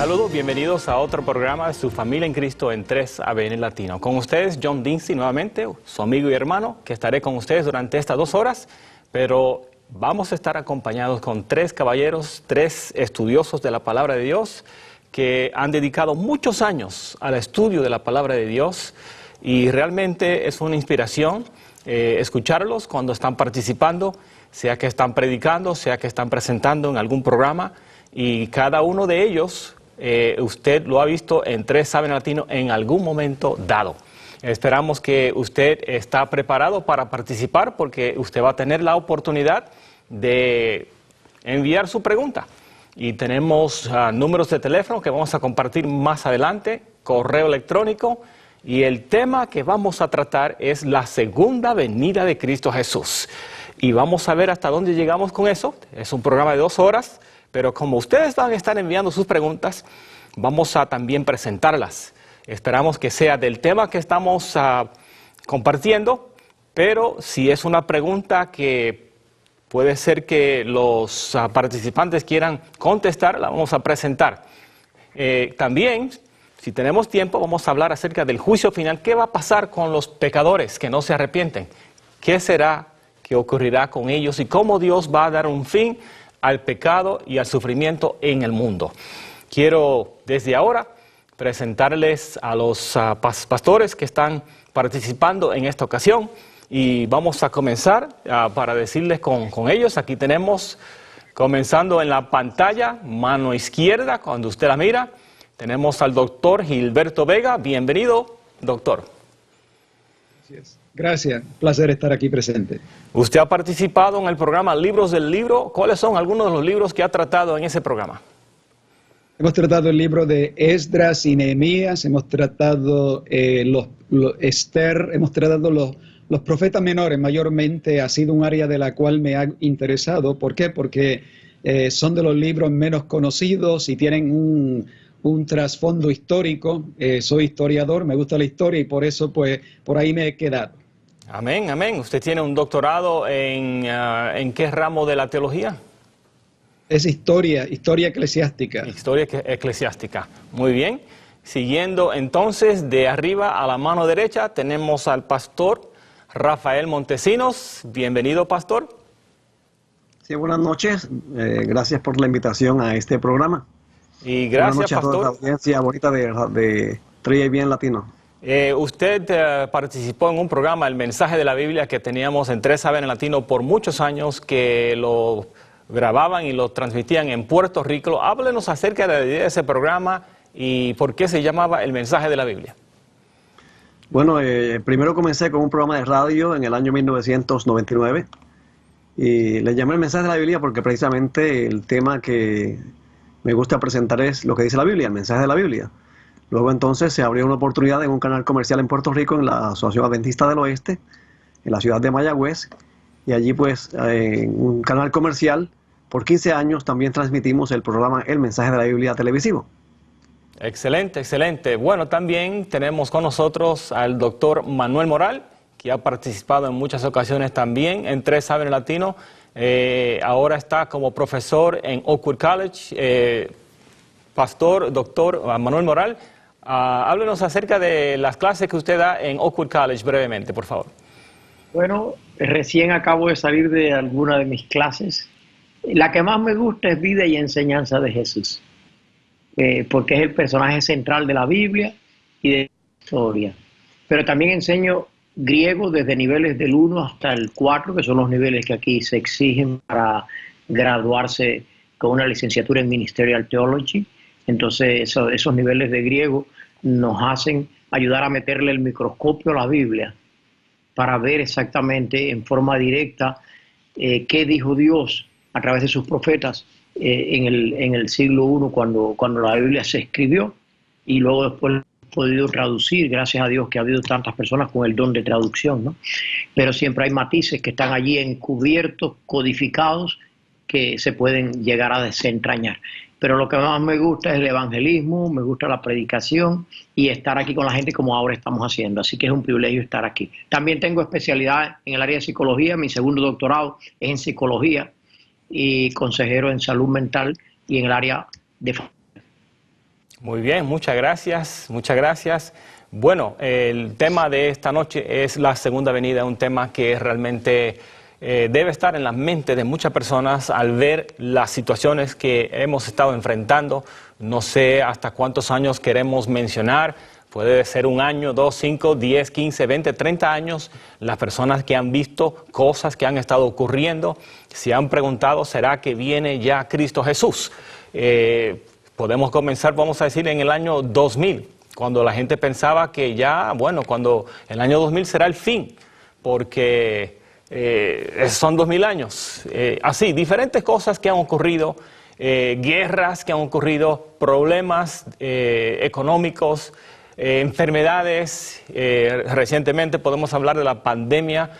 Saludos, bienvenidos a otro programa de su familia en Cristo en 3ABN Latino. Con ustedes, John Dinsey, nuevamente, su amigo y hermano, que estaré con ustedes durante estas 2 horas, pero vamos a estar acompañados con 3 caballeros, 3 estudiosos de la Palabra de Dios, que han dedicado muchos años al estudio de la Palabra de Dios, y realmente es una inspiración escucharlos cuando están participando, sea que están predicando, sea que están presentando en algún programa, y cada uno de ellos usted lo ha visto en 3ABN Latino en algún momento dado. Esperamos que usted está preparado para participar, porque usted va a tener la oportunidad de enviar su pregunta. Y tenemos números de teléfono que vamos a compartir más adelante, correo electrónico, y el tema que vamos a tratar es la segunda venida de Cristo Jesús. Y vamos a ver hasta dónde llegamos con eso. Es un programa de 2 horas. Pero como ustedes van a estar enviando sus preguntas, vamos a también presentarlas. Esperamos que sea del tema que estamos compartiendo, pero si es una pregunta que puede ser que los participantes quieran contestar, la vamos a presentar. También, si tenemos tiempo, vamos a hablar acerca del juicio final. ¿Qué va a pasar con los pecadores que no se arrepienten? ¿Qué será que ocurrirá con ellos y cómo Dios va a dar un fin al pecado y al sufrimiento en el mundo? Quiero desde ahora presentarles a los pastores que están participando en esta ocasión, y vamos a comenzar para decirles con ellos. Aquí tenemos, comenzando en la pantalla, mano izquierda, cuando usted la mira, tenemos al doctor Gilberto Vega. Bienvenido, doctor. Gracias. Gracias, placer estar aquí presente. Usted ha participado en el programa Libros del Libro. ¿Cuáles son algunos de los libros que ha tratado en ese programa? Hemos tratado el libro de Esdras y Nehemías, hemos tratado Esther, hemos tratado los profetas menores. Mayormente ha sido un área de la cual me ha interesado. ¿Por qué? Porque son de los libros menos conocidos y tienen un trasfondo histórico. Soy historiador, me gusta la historia, y por eso pues por ahí me he quedado. Amén, amén. ¿Usted tiene un doctorado en qué ramo de la teología? Es historia eclesiástica. Historia eclesiástica. Muy bien. Siguiendo entonces de arriba a la mano derecha, tenemos al pastor Rafael Montesinos. Bienvenido, pastor. Sí, buenas noches. Gracias por la invitación a este programa. Y gracias, pastor. Buenas noches a toda la audiencia bonita de 3ABN Latino. Usted participó en un programa, El Mensaje de la Biblia, que teníamos en 3ABN Latino por muchos años, que lo grababan y lo transmitían en Puerto Rico. Háblenos acerca de ese programa y por qué se llamaba El Mensaje de la Biblia. Bueno, primero comencé con un programa de radio en el año 1999 y le llamé El Mensaje de la Biblia porque precisamente el tema que me gusta presentar es lo que dice la Biblia, el mensaje de la Biblia. Luego entonces se abrió una oportunidad en un canal comercial en Puerto Rico, en la Asociación Adventista del Oeste, en la ciudad de Mayagüez, y allí pues en un canal comercial por 15 años también transmitimos el programa El Mensaje de la Biblia televisivo. Excelente, excelente. Bueno, también tenemos con nosotros al doctor Manuel Moral, que ha participado en muchas ocasiones también en 3ABN Latino. Ahora está como profesor en Oakwood College. Pastor, doctor Manuel Moral, háblenos acerca de las clases que usted da en Oakwood College brevemente, por favor. Bueno, recién acabo de salir de alguna de mis clases. La que más me gusta es Vida y Enseñanza de Jesús, porque es el personaje central de la Biblia y de la historia. Pero también enseño griego desde niveles del 1 hasta el 4, que son los niveles que aquí se exigen para graduarse con una licenciatura en Ministerial Theology. Entonces esos niveles de griego nos hacen ayudar a meterle el microscopio a la Biblia para ver exactamente en forma directa qué dijo Dios a través de sus profetas en el siglo I cuando la Biblia se escribió, y luego después hemos podido traducir, gracias a Dios que ha habido tantas personas con el don de traducción, ¿no? Pero siempre hay matices que están allí encubiertos, codificados, que se pueden llegar a desentrañar. Pero lo que más me gusta es el evangelismo, me gusta la predicación y estar aquí con la gente como ahora estamos haciendo. Así que es un privilegio estar aquí. También tengo especialidad en el área de psicología. Mi segundo doctorado es en psicología y consejero en salud mental y en el área de... Muy bien, muchas gracias, muchas gracias. Bueno, el tema de esta noche es la segunda venida, un tema que realmente debe estar en la mente de muchas personas al ver las situaciones que hemos estado enfrentando. No sé hasta cuántos años queremos mencionar, puede ser 1 año, 2, 5, 10, 15, 20, 30 años. Las personas que han visto cosas que han estado ocurriendo se han preguntado, ¿será que viene ya Cristo Jesús? Podemos comenzar, vamos a decir, en el año 2000, cuando la gente pensaba que ya, bueno, cuando el año 2000 será el fin, porque son 2000 años. Así, diferentes cosas que han ocurrido, guerras que han ocurrido, problemas económicos, enfermedades. Recientemente podemos hablar de la pandemia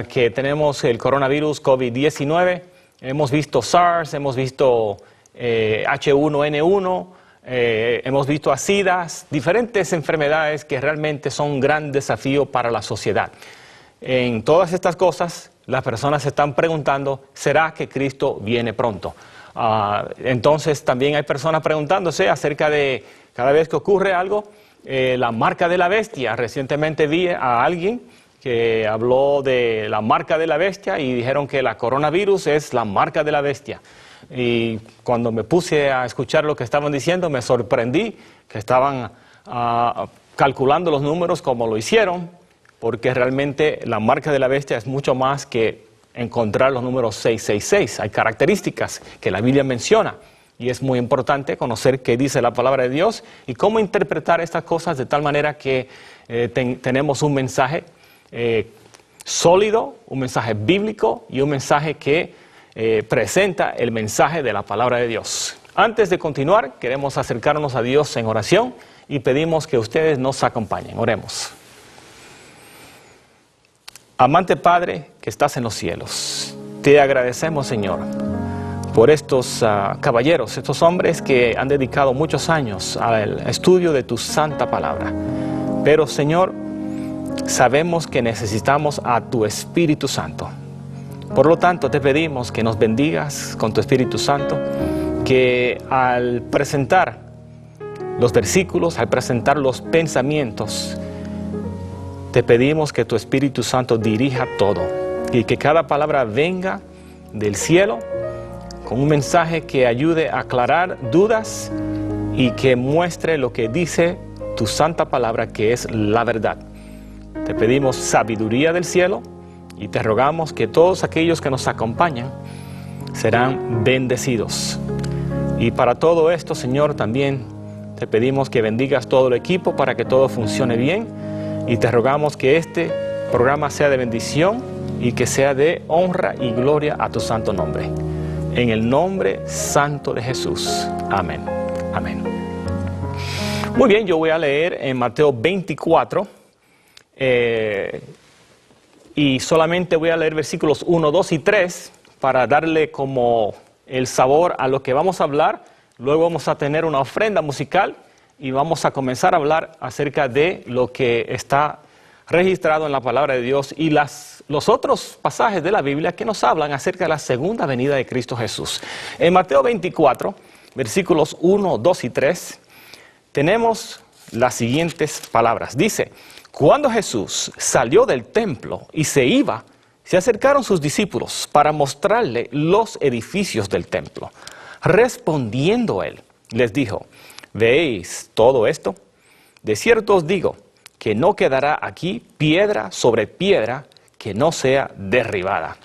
que tenemos, el coronavirus COVID-19. Hemos visto SARS, hemos visto H1N1, hemos visto SIDA, diferentes enfermedades que realmente son un gran desafío para la sociedad. En todas estas cosas, las personas se están preguntando, ¿será que Cristo viene pronto? Entonces también hay personas preguntándose acerca de, cada vez que ocurre algo, la marca de la bestia. Recientemente vi a alguien que habló de la marca de la bestia y dijeron que la coronavirus es la marca de la bestia. Y cuando me puse a escuchar lo que estaban diciendo, me sorprendí que estaban calculando los números como lo hicieron, porque realmente la marca de la bestia es mucho más que encontrar los números 666. Hay características que la Biblia menciona y es muy importante conocer qué dice la palabra de Dios y cómo interpretar estas cosas de tal manera que tenemos un mensaje sólido, un mensaje bíblico y un mensaje que presenta el mensaje de la palabra de Dios. Antes de continuar, queremos acercarnos a Dios en oración y pedimos que ustedes nos acompañen. Oremos. Amante Padre que estás en los cielos, te agradecemos, Señor, por estos caballeros, estos hombres que han dedicado muchos años al estudio de tu santa palabra. Pero, Señor, sabemos que necesitamos a tu Espíritu Santo. Por lo tanto, te pedimos que nos bendigas con tu Espíritu Santo, que al presentar los versículos, al presentar los pensamientos, te pedimos que tu Espíritu Santo dirija todo y que cada palabra venga del cielo con un mensaje que ayude a aclarar dudas y que muestre lo que dice tu santa palabra, que es la verdad. Te pedimos sabiduría del cielo y te rogamos que todos aquellos que nos acompañan serán bendecidos. Y para todo esto, Señor, también te pedimos que bendigas todo el equipo para que todo funcione bien. Y te rogamos que este programa sea de bendición y que sea de honra y gloria a tu santo nombre. En el nombre santo de Jesús. Amén. Amén. Muy bien, yo voy a leer en Mateo 24. Y solamente voy a leer versículos 1, 2 y 3 para darle como el sabor a lo que vamos a hablar. Luego vamos a tener una ofrenda musical y vamos a comenzar a hablar acerca de lo que está registrado en la palabra de Dios y los otros pasajes de la Biblia que nos hablan acerca de la segunda venida de Cristo Jesús. En Mateo 24, versículos 1, 2 y 3, tenemos las siguientes palabras. Dice: cuando Jesús salió del templo y se iba, se acercaron sus discípulos para mostrarle los edificios del templo. Respondiendo él, les dijo: ¿veis todo esto? De cierto os digo que no quedará aquí piedra sobre piedra que no sea derribada.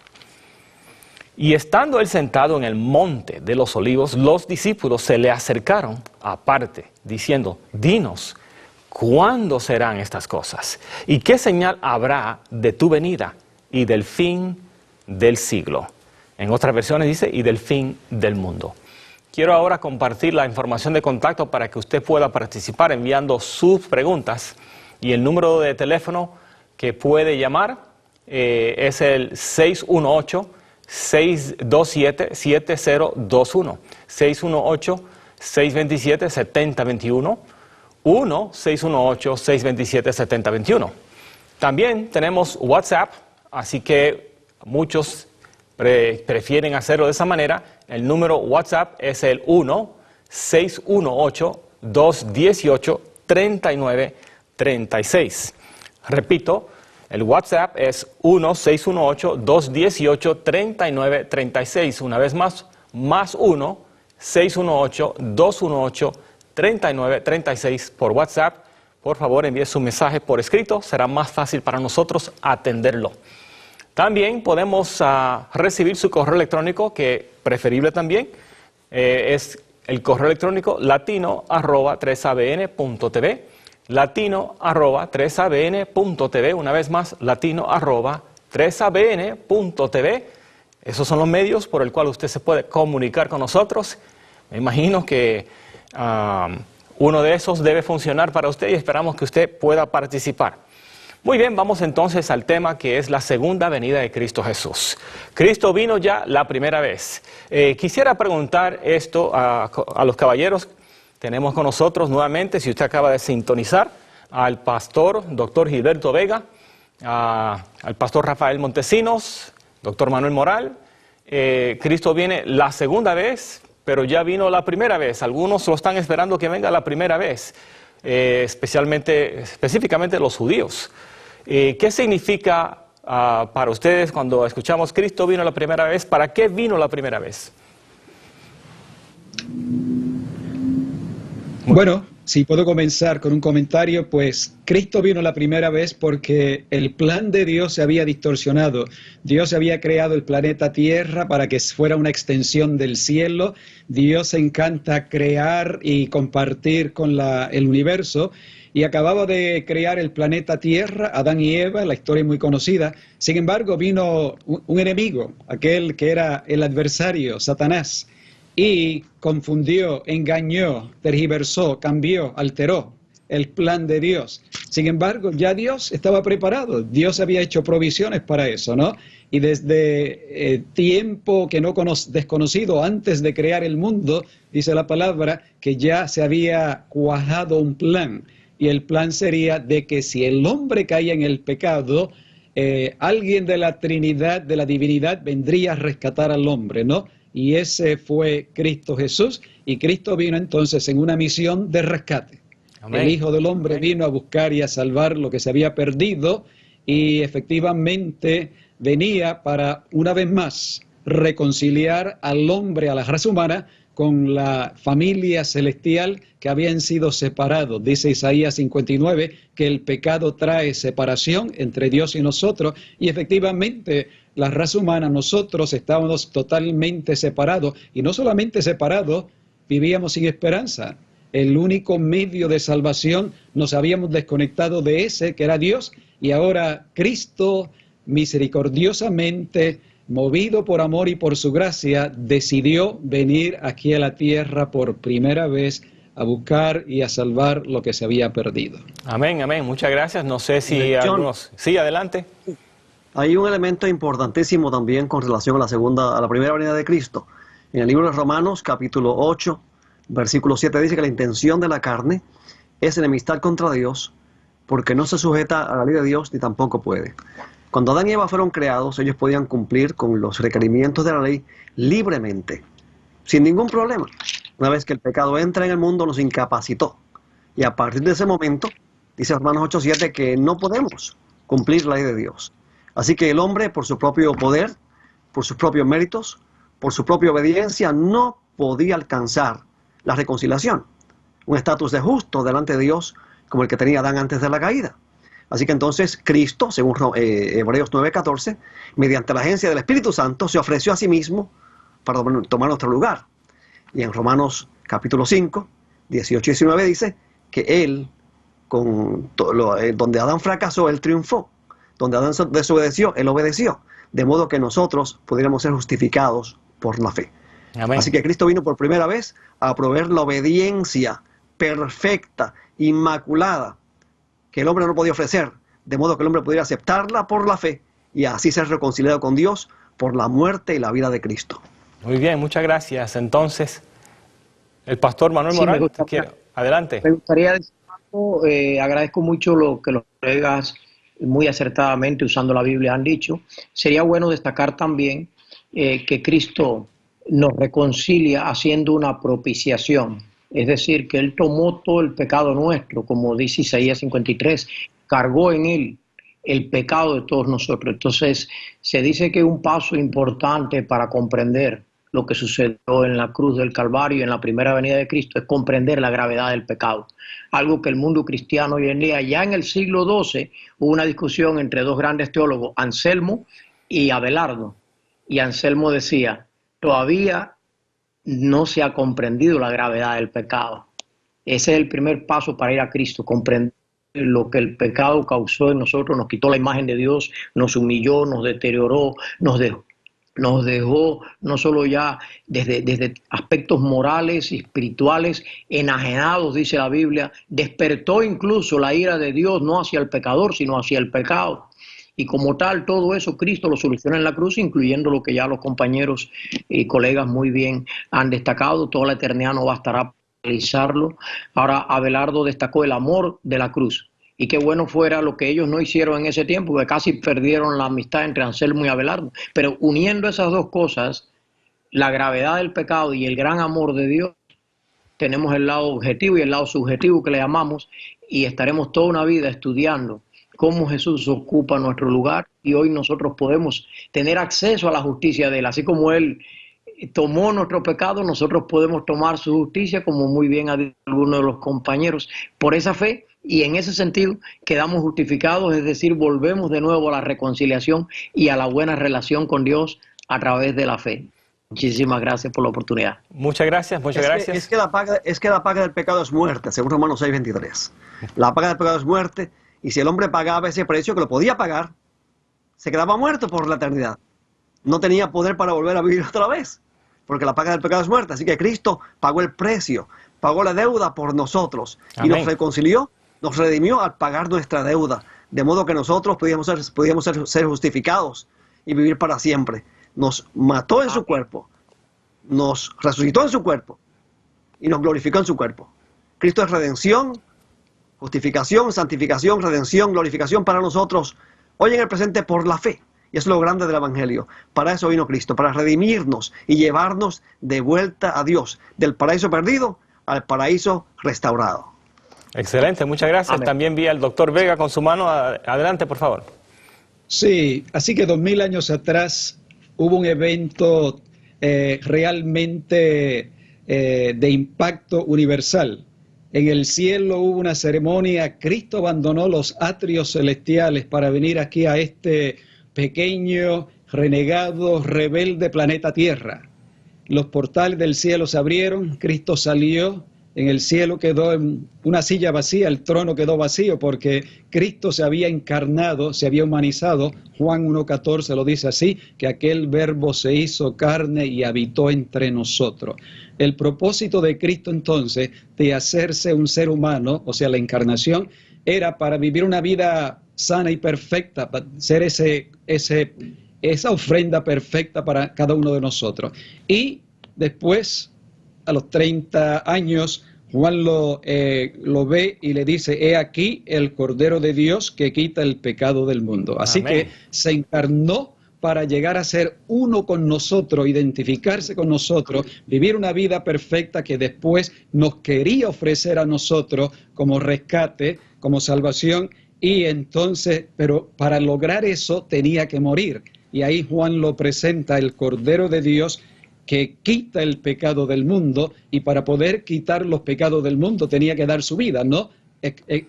Y estando él sentado en el monte de los olivos, los discípulos se le acercaron aparte, diciendo: dinos, ¿cuándo serán estas cosas? ¿Y qué señal habrá de tu venida y del fin del siglo? En otras versiones dice: y del fin del mundo. Quiero ahora compartir la información de contacto para que usted pueda participar enviando sus preguntas. Y el número de teléfono que puede llamar es el 618-627-7021. 618-627-7021. 1-618-627-7021. También tenemos WhatsApp, así que muchos prefieren hacerlo de esa manera. El número WhatsApp es el 1-618 1-618-218-3936. Repito, el WhatsApp es 1-618-218-3936. Una vez más, más 1-618-218-3936 por WhatsApp. Por favor, envíe su mensaje por escrito. Será más fácil para nosotros atenderlo. También podemos recibir su correo electrónico, que preferible también es el correo electrónico latino@3abn.tv. latino@3abn.tv. Una vez más, latino@3abn.tv. Esos son los medios por el cual usted se puede comunicar con nosotros. Me imagino que uno de esos debe funcionar para usted y esperamos que usted pueda participar. Muy bien, vamos entonces al tema que es la segunda venida de Cristo Jesús. Cristo vino ya la primera vez. Quisiera preguntar esto a los caballeros. Tenemos con nosotros nuevamente, si usted acaba de sintonizar, al pastor Dr. Gilberto Vega, al pastor Rafael Montesinos, Dr. Manuel Moral. Cristo viene la segunda vez, pero ya vino la primera vez. Algunos lo están esperando que venga la primera vez, específicamente los judíos. ¿Qué significa para ustedes cuando escuchamos Cristo vino la primera vez? ¿Para qué vino la primera vez? Bueno, si puedo comenzar con un comentario, pues Cristo vino la primera vez porque el plan de Dios se había distorsionado. Dios había creado el planeta Tierra para que fuera una extensión del cielo. Dios se encanta crear y compartir con el universo. Y acababa de crear el planeta Tierra, Adán y Eva, la historia es muy conocida. Sin embargo, vino un enemigo, aquel que era el adversario, Satanás, y confundió, engañó, tergiversó, cambió, alteró el plan de Dios. Sin embargo, ya Dios estaba preparado, Dios había hecho provisiones para eso, ¿no? Y desde tiempo que desconocido, antes de crear el mundo, dice la palabra, que ya se había cuajado un plan. Y el plan sería de que si el hombre caía en el pecado, alguien de la Trinidad, de la divinidad, vendría a rescatar al hombre, ¿no? Y ese fue Cristo Jesús, y Cristo vino entonces en una misión de rescate. Amén. El Hijo del Hombre vino a buscar y a salvar lo que se había perdido, y efectivamente venía para, una vez más, reconciliar al hombre, a la raza humana, con la familia celestial que habían sido separados. Dice Isaías 59 que el pecado trae separación entre Dios y nosotros, y efectivamente la raza humana, nosotros estábamos totalmente separados, y no solamente separados, vivíamos sin esperanza. El único medio de salvación, nos habíamos desconectado de ese que era Dios, y ahora Cristo misericordiosamente, movido por amor y por su gracia, decidió venir aquí a la tierra por primera vez a buscar y a salvar lo que se había perdido. Amén, amén. Muchas gracias. No sé si algunos... Sí, adelante. Hay un elemento importantísimo también con relación a la primera venida de Cristo. En el libro de Romanos, capítulo 8, versículo 7, dice que la intención de la carne es enemistad contra Dios, porque no se sujeta a la ley de Dios ni tampoco puede. Cuando Adán y Eva fueron creados, ellos podían cumplir con los requerimientos de la ley libremente, sin ningún problema. Una vez que el pecado entra en el mundo, nos incapacitó. Y a partir de ese momento, dice Romanos 8:7, que no podemos cumplir la ley de Dios. Así que el hombre, por su propio poder, por sus propios méritos, por su propia obediencia, no podía alcanzar la reconciliación. Un estatus de justo delante de Dios como el que tenía Adán antes de la caída. Así que entonces Cristo, según Hebreos 9:14, mediante la agencia del Espíritu Santo, se ofreció a sí mismo para tomar nuestro lugar. Y en Romanos capítulo 5, 18 y 19 dice que Él, donde Adán fracasó, Él triunfó. Donde Adán desobedeció, Él obedeció. De modo que nosotros pudiéramos ser justificados por la fe. Amén. Así que Cristo vino por primera vez a proveer la obediencia perfecta, inmaculada, que el hombre no podía ofrecer, de modo que el hombre pudiera aceptarla por la fe y así ser reconciliado con Dios por la muerte y la vida de Cristo. Muy bien, muchas gracias. Entonces, el pastor Manuel Moral, adelante. Me gustaría decir algo, agradezco mucho lo que los colegas muy acertadamente usando la Biblia han dicho. Sería bueno destacar también que Cristo nos reconcilia haciendo una propiciación. Es decir, que Él tomó todo el pecado nuestro, como dice Isaías 53, cargó en Él el pecado de todos nosotros. Entonces, se dice que un paso importante para comprender lo que sucedió en la cruz del Calvario y en la primera venida de Cristo es comprender la gravedad del pecado. Algo que el mundo cristiano hoy en día, ya en el siglo XII, hubo una discusión entre dos grandes teólogos, Anselmo y Abelardo. Y Anselmo decía, todavía no se ha comprendido la gravedad del pecado. Ese es el primer paso para ir a Cristo, comprender lo que el pecado causó en nosotros, nos quitó la imagen de Dios, nos humilló, nos deterioró, nos dejó no solo ya desde aspectos morales y espirituales enajenados, dice la Biblia, despertó incluso la ira de Dios no hacia el pecador, sino hacia el pecado. Y como tal, todo eso Cristo lo soluciona en la cruz, incluyendo lo que ya los compañeros y colegas muy bien han destacado. Toda la eternidad no bastará para realizarlo. Ahora, Abelardo destacó el amor de la cruz. Y qué bueno fuera lo que ellos no hicieron en ese tiempo, que casi perdieron la amistad entre Anselmo y Abelardo. Pero uniendo esas dos cosas, la gravedad del pecado y el gran amor de Dios, tenemos el lado objetivo y el lado subjetivo que le llamamos, y estaremos toda una vida estudiando cómo Jesús ocupa nuestro lugar, y hoy nosotros podemos tener acceso a la justicia de Él. Así como Él tomó nuestro pecado, nosotros podemos tomar su justicia, como muy bien ha dicho alguno de los compañeros, por esa fe, y en ese sentido quedamos justificados, es decir, volvemos de nuevo a la reconciliación y a la buena relación con Dios a través de la fe. Muchísimas gracias por la oportunidad. Muchas gracias, gracias. Es que la paga del pecado es muerte, según Romanos 6:23. La paga del pecado es muerte, y si el hombre pagaba ese precio, que lo podía pagar, se quedaba muerto por la eternidad. No tenía poder para volver a vivir otra vez, porque la paga del pecado es muerte. Así que Cristo pagó el precio, pagó la deuda por nosotros. Amén. Y nos reconcilió, nos redimió al pagar nuestra deuda, de modo que nosotros podíamos ser justificados y vivir para siempre. Nos mató en su cuerpo, nos resucitó en su cuerpo y nos glorificó en su cuerpo. Cristo es redención, justificación, santificación, redención, glorificación para nosotros hoy en el presente por la fe. Y es lo grande del Evangelio. Para eso vino Cristo, para redimirnos y llevarnos de vuelta a Dios, del paraíso perdido al paraíso restaurado. Excelente, muchas gracias. Amén. También vi al doctor Vega con su mano. Adelante, por favor. Sí, así que 2000 años atrás hubo un evento realmente de impacto universal. En el cielo hubo una ceremonia, Cristo abandonó los atrios celestiales para venir aquí a este pequeño, renegado, rebelde planeta Tierra. Los portales del cielo se abrieron, Cristo salió, en el cielo quedó en una silla vacía, el trono quedó vacío porque Cristo se había encarnado, se había humanizado. Juan 1:14 lo dice así, que aquel verbo se hizo carne y habitó entre nosotros. El propósito de Cristo entonces de hacerse un ser humano, o sea, la encarnación, era para vivir una vida sana y perfecta, para ser esa ofrenda perfecta para cada uno de nosotros. Y después, a los 30 años, Juan lo ve y le dice, he aquí el Cordero de Dios que quita el pecado del mundo. Así Amén. Que se encarnó para llegar a ser uno con nosotros, identificarse con nosotros, vivir una vida perfecta que después nos quería ofrecer a nosotros como rescate, como salvación, y entonces, pero para lograr eso tenía que morir. Y ahí Juan lo presenta, el Cordero de Dios que quita el pecado del mundo, y para poder quitar los pecados del mundo tenía que dar su vida, ¿no?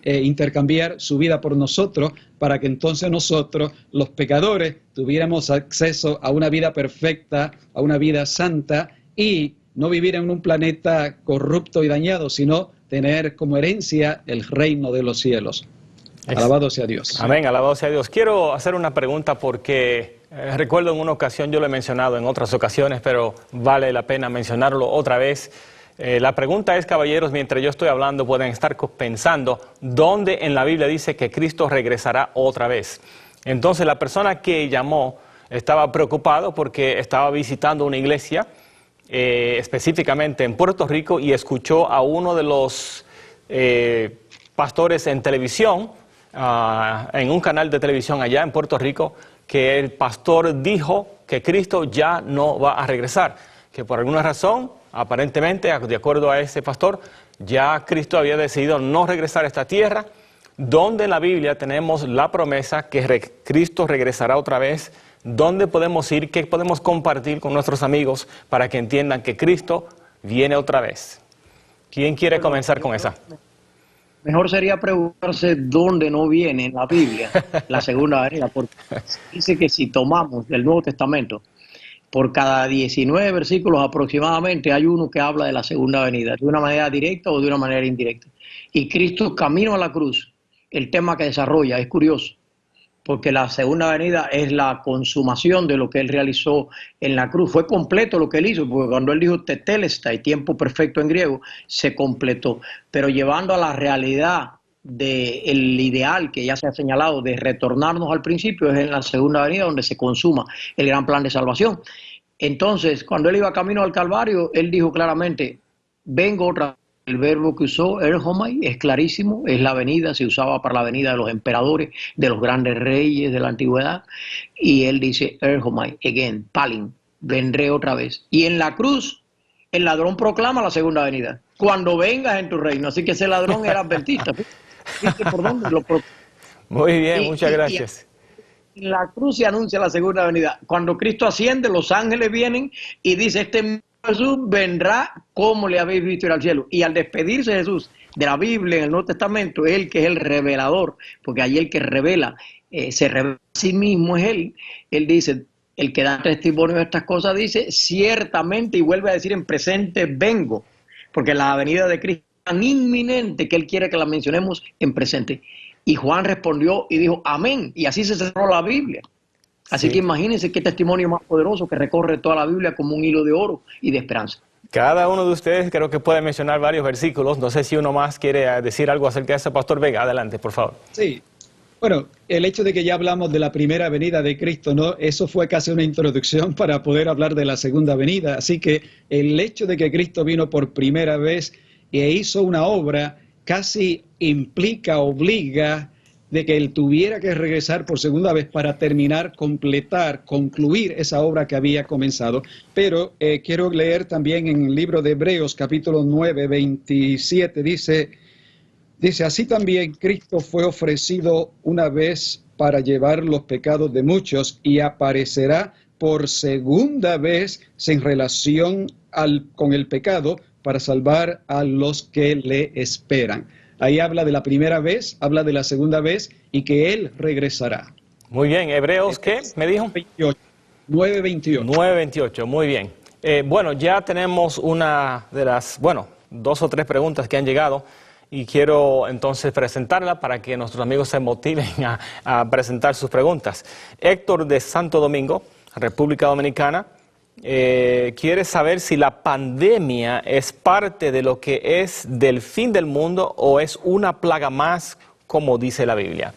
Intercambiar su vida por nosotros, para que entonces nosotros, los pecadores, tuviéramos acceso a una vida perfecta, a una vida santa, y no vivir en un planeta corrupto y dañado, sino tener como herencia el reino de los cielos. Alabado sea Dios. Amén, alabado sea Dios. Quiero hacer una pregunta porque recuerdo en una ocasión, yo lo he mencionado en otras ocasiones, pero vale la pena mencionarlo otra vez. La pregunta es, caballeros, mientras yo estoy hablando, pueden estar pensando, ¿dónde en la Biblia dice que Cristo regresará otra vez? Entonces la persona que llamó estaba preocupado porque estaba visitando una iglesia, específicamente en Puerto Rico, y escuchó a uno de los pastores en televisión, en un canal de televisión allá en Puerto Rico, que el pastor dijo que Cristo ya no va a regresar, que por alguna razón aparentemente, de acuerdo a ese pastor, ya Cristo había decidido no regresar a esta tierra, donde en la Biblia tenemos la promesa que Cristo regresará otra vez. ¿Dónde podemos ir? ¿Qué podemos compartir con nuestros amigos para que entiendan que Cristo viene otra vez? ¿Quién quiere comenzar con esa? Mejor sería preguntarse dónde no viene en la Biblia la segunda venida, porque dice que si tomamos del Nuevo Testamento, por cada 19 versículos aproximadamente hay uno que habla de la segunda venida, de una manera directa o de una manera indirecta. Y Cristo camino a la cruz, el tema que desarrolla es curioso, porque la segunda venida es la consumación de lo que él realizó en la cruz. Fue completo lo que él hizo, porque cuando él dijo tetelestai, tiempo perfecto en griego, se completó. Pero llevando a la realidad del ideal que ya se ha señalado de retornarnos al principio, es en la segunda venida donde se consuma el gran plan de salvación. Entonces, cuando él iba camino al Calvario, él dijo claramente, vengo otra vez. El verbo que usó, erhomai, es clarísimo, es la venida, se usaba para la venida de los emperadores, de los grandes reyes de la antigüedad, y él dice, erhomai, again, palin, vendré otra vez. Y en la cruz, el ladrón proclama la segunda venida, cuando vengas en tu reino, así que ese ladrón era adventista. ¿Viste por dónde lo proclama? Muy bien, muchas gracias. En la cruz se anuncia la segunda venida. Cuando Cristo asciende, los ángeles vienen y dice, este Jesús vendrá como le habéis visto ir al cielo. Y al despedirse Jesús de la Biblia en el Nuevo Testamento, es él que es el revelador, porque allí el que revela, se revela a sí mismo es él. Él dice, el que da testimonio de estas cosas dice, ciertamente, y vuelve a decir en presente, vengo, porque la venida de Cristo es tan inminente que él quiere que la mencionemos en presente. Y Juan respondió y dijo, amén, y así se cerró la Biblia. Así que imagínense qué testimonio más poderoso que recorre toda la Biblia como un hilo de oro y de esperanza. Cada uno de ustedes creo que puede mencionar varios versículos. No sé si uno más quiere decir algo acerca de eso. Pastor Vega, adelante, por favor. Sí. Bueno, el hecho de que ya hablamos de la primera venida de Cristo, ¿no? Eso fue casi una introducción para poder hablar de la segunda venida. Así que el hecho de que Cristo vino por primera vez e hizo una obra casi implica, obliga de que él tuviera que regresar por segunda vez para terminar, completar, concluir esa obra que había comenzado. Pero quiero leer también en el libro de Hebreos, capítulo 9, 27, dice, así también Cristo fue ofrecido una vez para llevar los pecados de muchos y aparecerá por segunda vez en relación con el pecado para salvar a los que le esperan. Ahí habla de la primera vez, habla de la segunda vez y que él regresará. Muy bien, Hebreos, ¿qué me dijo? 9:28. 9:28, muy bien. Bueno, ya tenemos una de las, 2 o 3 preguntas que han llegado y quiero entonces presentarla para que nuestros amigos se motiven a presentar sus preguntas. Héctor de Santo Domingo, República Dominicana, quiere saber si la pandemia es parte de lo que es del fin del mundo o es una plaga más, como dice la Biblia.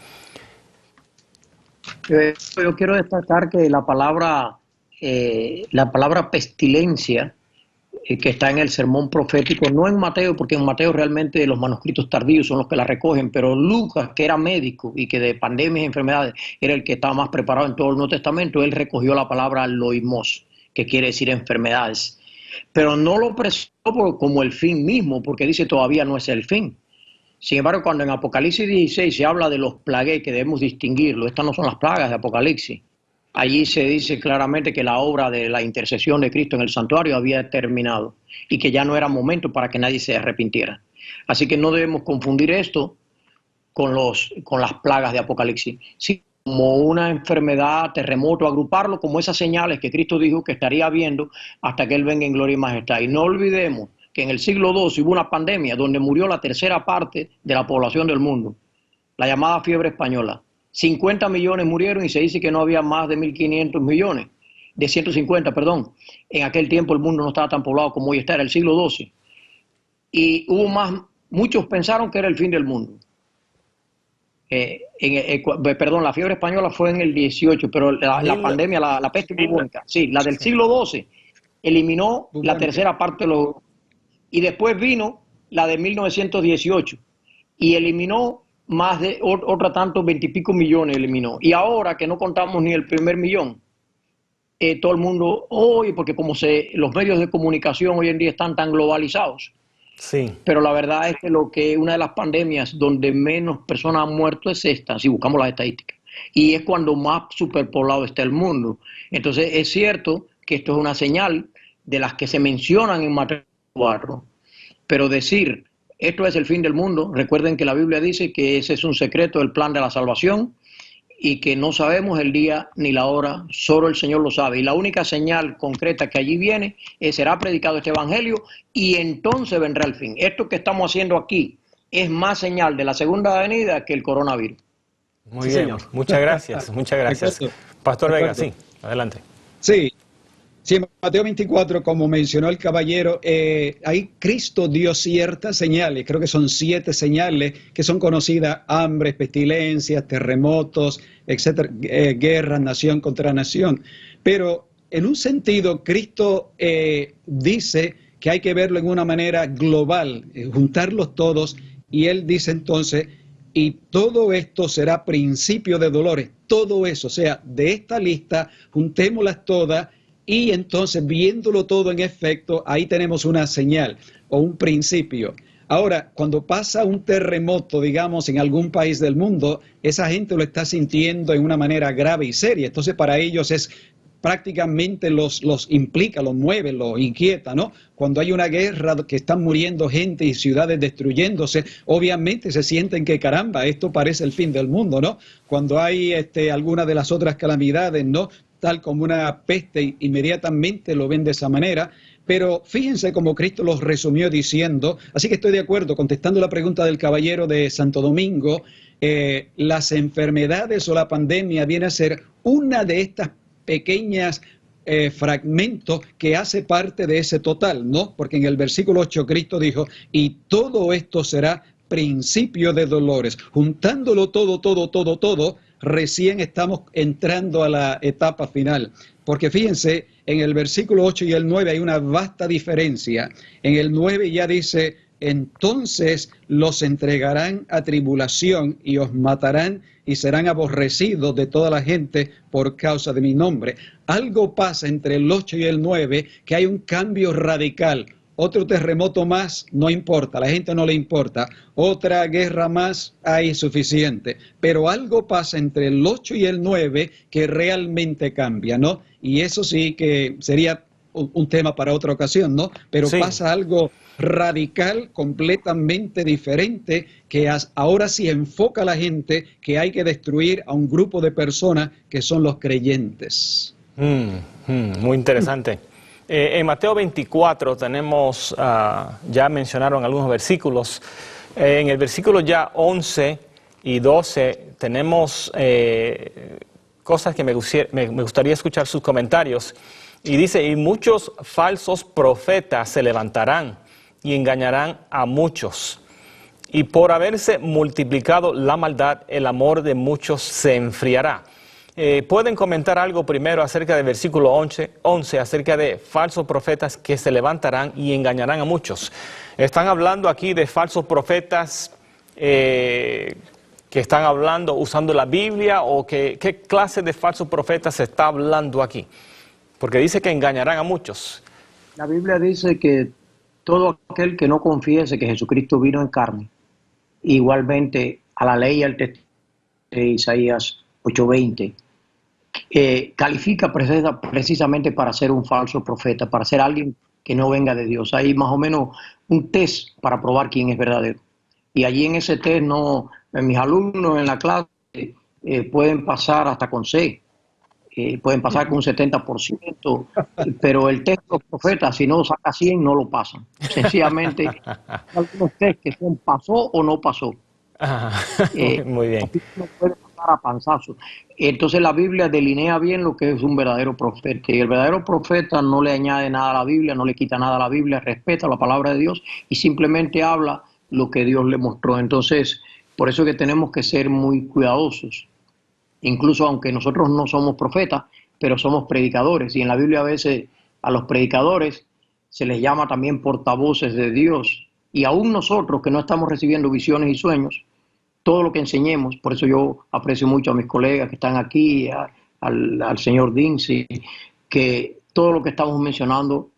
Yo quiero destacar que la palabra pestilencia, que está en el sermón profético, no en Mateo, porque en Mateo realmente los manuscritos tardíos son los que la recogen, pero Lucas, que era médico y que de pandemias y enfermedades era el que estaba más preparado en todo el Nuevo Testamento, él recogió la palabra loimos, que quiere decir enfermedades, pero no lo presentó como el fin mismo, porque dice todavía no es el fin. Sin embargo, cuando en Apocalipsis 16 se habla de los plagues, que debemos distinguirlo, estas no son las plagas de Apocalipsis. Allí se dice claramente que la obra de la intercesión de Cristo en el santuario había terminado y que ya no era momento para que nadie se arrepintiera. Así que no debemos confundir esto con las plagas de Apocalipsis. Sí, como una enfermedad, terremoto, agruparlo como esas señales que Cristo dijo que estaría viendo hasta que Él venga en gloria y majestad. Y no olvidemos que en el siglo II hubo una pandemia donde murió la tercera parte de la población del mundo, la llamada fiebre española. 50 millones murieron y se dice que no había más de 1.500 millones, de 150, perdón. En aquel tiempo el mundo no estaba tan poblado como hoy está, era el siglo XII. Y muchos pensaron que era el fin del mundo. La fiebre española fue en el 18, pero la pandemia, la peste bubónica, sí, la del siglo XII, eliminó la tercera parte de los... Y después vino la de 1918 y eliminó más de otra tanto, 20 y pico millones eliminó. Y ahora que no contamos ni el primer millón, todo el mundo hoy, porque los medios de comunicación hoy en día están tan globalizados. Sí. Pero la verdad es que una de las pandemias donde menos personas han muerto es esta, si buscamos las estadísticas. Y es cuando más superpoblado está el mundo. Entonces es cierto que esto es una señal de las que se mencionan en Mateo 4. Pero decir, esto es el fin del mundo, recuerden que la Biblia dice que ese es un secreto del plan de la salvación y que no sabemos el día ni la hora, solo el Señor lo sabe. Y la única señal concreta que allí viene es será predicado este evangelio y entonces vendrá el fin. Esto que estamos haciendo aquí es más señal de la segunda venida que el coronavirus. Muy Sí, bien, señor. muchas gracias, muchas gracias. Exacto. Pastor Vega, Exacto. sí, adelante. Sí, sí, en Mateo 24, como mencionó el caballero, ahí Cristo dio ciertas señales, creo que son 7 señales que son conocidas: hambre, pestilencias, terremotos, etcétera, guerras, nación contra nación. Pero en un sentido, Cristo dice que hay que verlo en una manera global, juntarlos todos, y él dice entonces, y todo esto será principio de dolores, todo eso, o sea, de esta lista, juntémoslas todas, y entonces viéndolo todo en efecto, ahí tenemos una señal o un principio. Ahora, cuando pasa un terremoto, digamos, en algún país del mundo, esa gente lo está sintiendo en una manera grave y seria. Entonces, para ellos es prácticamente los implica, los mueve, los inquieta, ¿no? Cuando hay una guerra que están muriendo gente y ciudades destruyéndose, obviamente se sienten que caramba, esto parece el fin del mundo, ¿no? Cuando hay alguna de las otras calamidades, ¿no? Tal como una peste, inmediatamente lo ven de esa manera. Pero fíjense cómo Cristo los resumió diciendo, así que estoy de acuerdo, contestando la pregunta del caballero de Santo Domingo, las enfermedades o la pandemia viene a ser una de estas pequeñas fragmentos que hace parte de ese total, ¿no? Porque en el versículo 8 Cristo dijo, y todo esto será principio de dolores. Juntándolo todo, recién estamos entrando a la etapa final. Porque fíjense, en el versículo 8 y el 9 hay una vasta diferencia. En el 9 ya dice, entonces los entregarán a tribulación y os matarán y serán aborrecidos de toda la gente por causa de mi nombre. Algo pasa entre el 8 y el 9 que hay un cambio radical. Otro terremoto más, no importa, a la gente no le importa. Otra guerra más, hay suficiente. Pero algo pasa entre el 8 y el 9 que realmente cambia, ¿no? Y eso sí que sería un tema para otra ocasión, ¿no? Pero sí, pasa algo radical, completamente diferente, que ahora sí enfoca a la gente que hay que destruir a un grupo de personas que son los creyentes. Muy interesante. En Mateo 24 tenemos, ya mencionaron algunos versículos. En el versículo ya 11 y 12 tenemos cosas que me gustaría escuchar sus comentarios. Y dice, y muchos falsos profetas se levantarán y engañarán a muchos. Y por haberse multiplicado la maldad, el amor de muchos se enfriará. ¿Pueden comentar algo primero acerca del versículo 11, acerca de falsos profetas que se levantarán y engañarán a muchos? ¿Están hablando aquí de falsos profetas que están hablando usando la Biblia? ¿O qué clase de falsos profetas se está hablando aquí? Porque dice que engañarán a muchos. La Biblia dice que todo aquel que no confiese que Jesucristo vino en carne, igualmente a la ley y al testimonio de Isaías 8:20, califica precisamente para ser un falso profeta, para ser alguien que no venga de Dios. Hay más o menos un test para probar quién es verdadero. Y allí en ese test, mis alumnos en la clase pueden pasar hasta con C. Pueden pasar con un 70%, pero el test de los profetas, si no saca 100, no lo pasan. Sencillamente, algunos test que son pasó o no pasó. Muy bien. No puede pasar a panzazo. Entonces la Biblia delinea bien lo que es un verdadero profeta. Y el verdadero profeta no le añade nada a la Biblia, no le quita nada a la Biblia, respeta la palabra de Dios y simplemente habla lo que Dios le mostró. Entonces, por eso que tenemos que ser muy cuidadosos. Incluso aunque nosotros no somos profetas, pero somos predicadores. Y en la Biblia a veces a los predicadores se les llama también portavoces de Dios. Y aún nosotros que no estamos recibiendo visiones y sueños, todo lo que enseñemos, por eso yo aprecio mucho a mis colegas que están aquí, al señor Dincy, que todo lo que estamos mencionando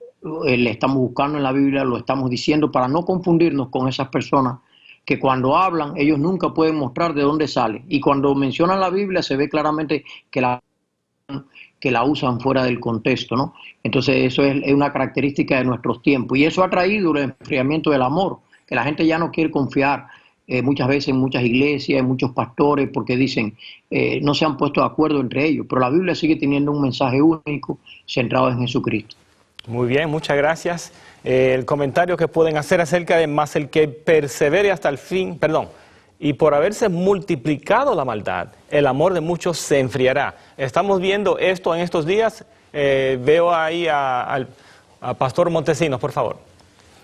le estamos buscando en la Biblia, lo estamos diciendo para no confundirnos con esas personas que cuando hablan ellos nunca pueden mostrar de dónde sale, y cuando mencionan la Biblia se ve claramente que la usan fuera del contexto, ¿no? Entonces eso es una característica de nuestros tiempos, y eso ha traído el enfriamiento del amor, que la gente ya no quiere confiar muchas veces en muchas iglesias, en muchos pastores, porque dicen, no se han puesto de acuerdo entre ellos, pero la Biblia sigue teniendo un mensaje único centrado en Jesucristo. Muy bien, muchas gracias. El comentario que pueden hacer acerca de más el que persevere hasta el fin, y por haberse multiplicado la maldad, el amor de muchos se enfriará. Estamos viendo esto en estos días. Veo ahí a Pastor Montesinos, por favor.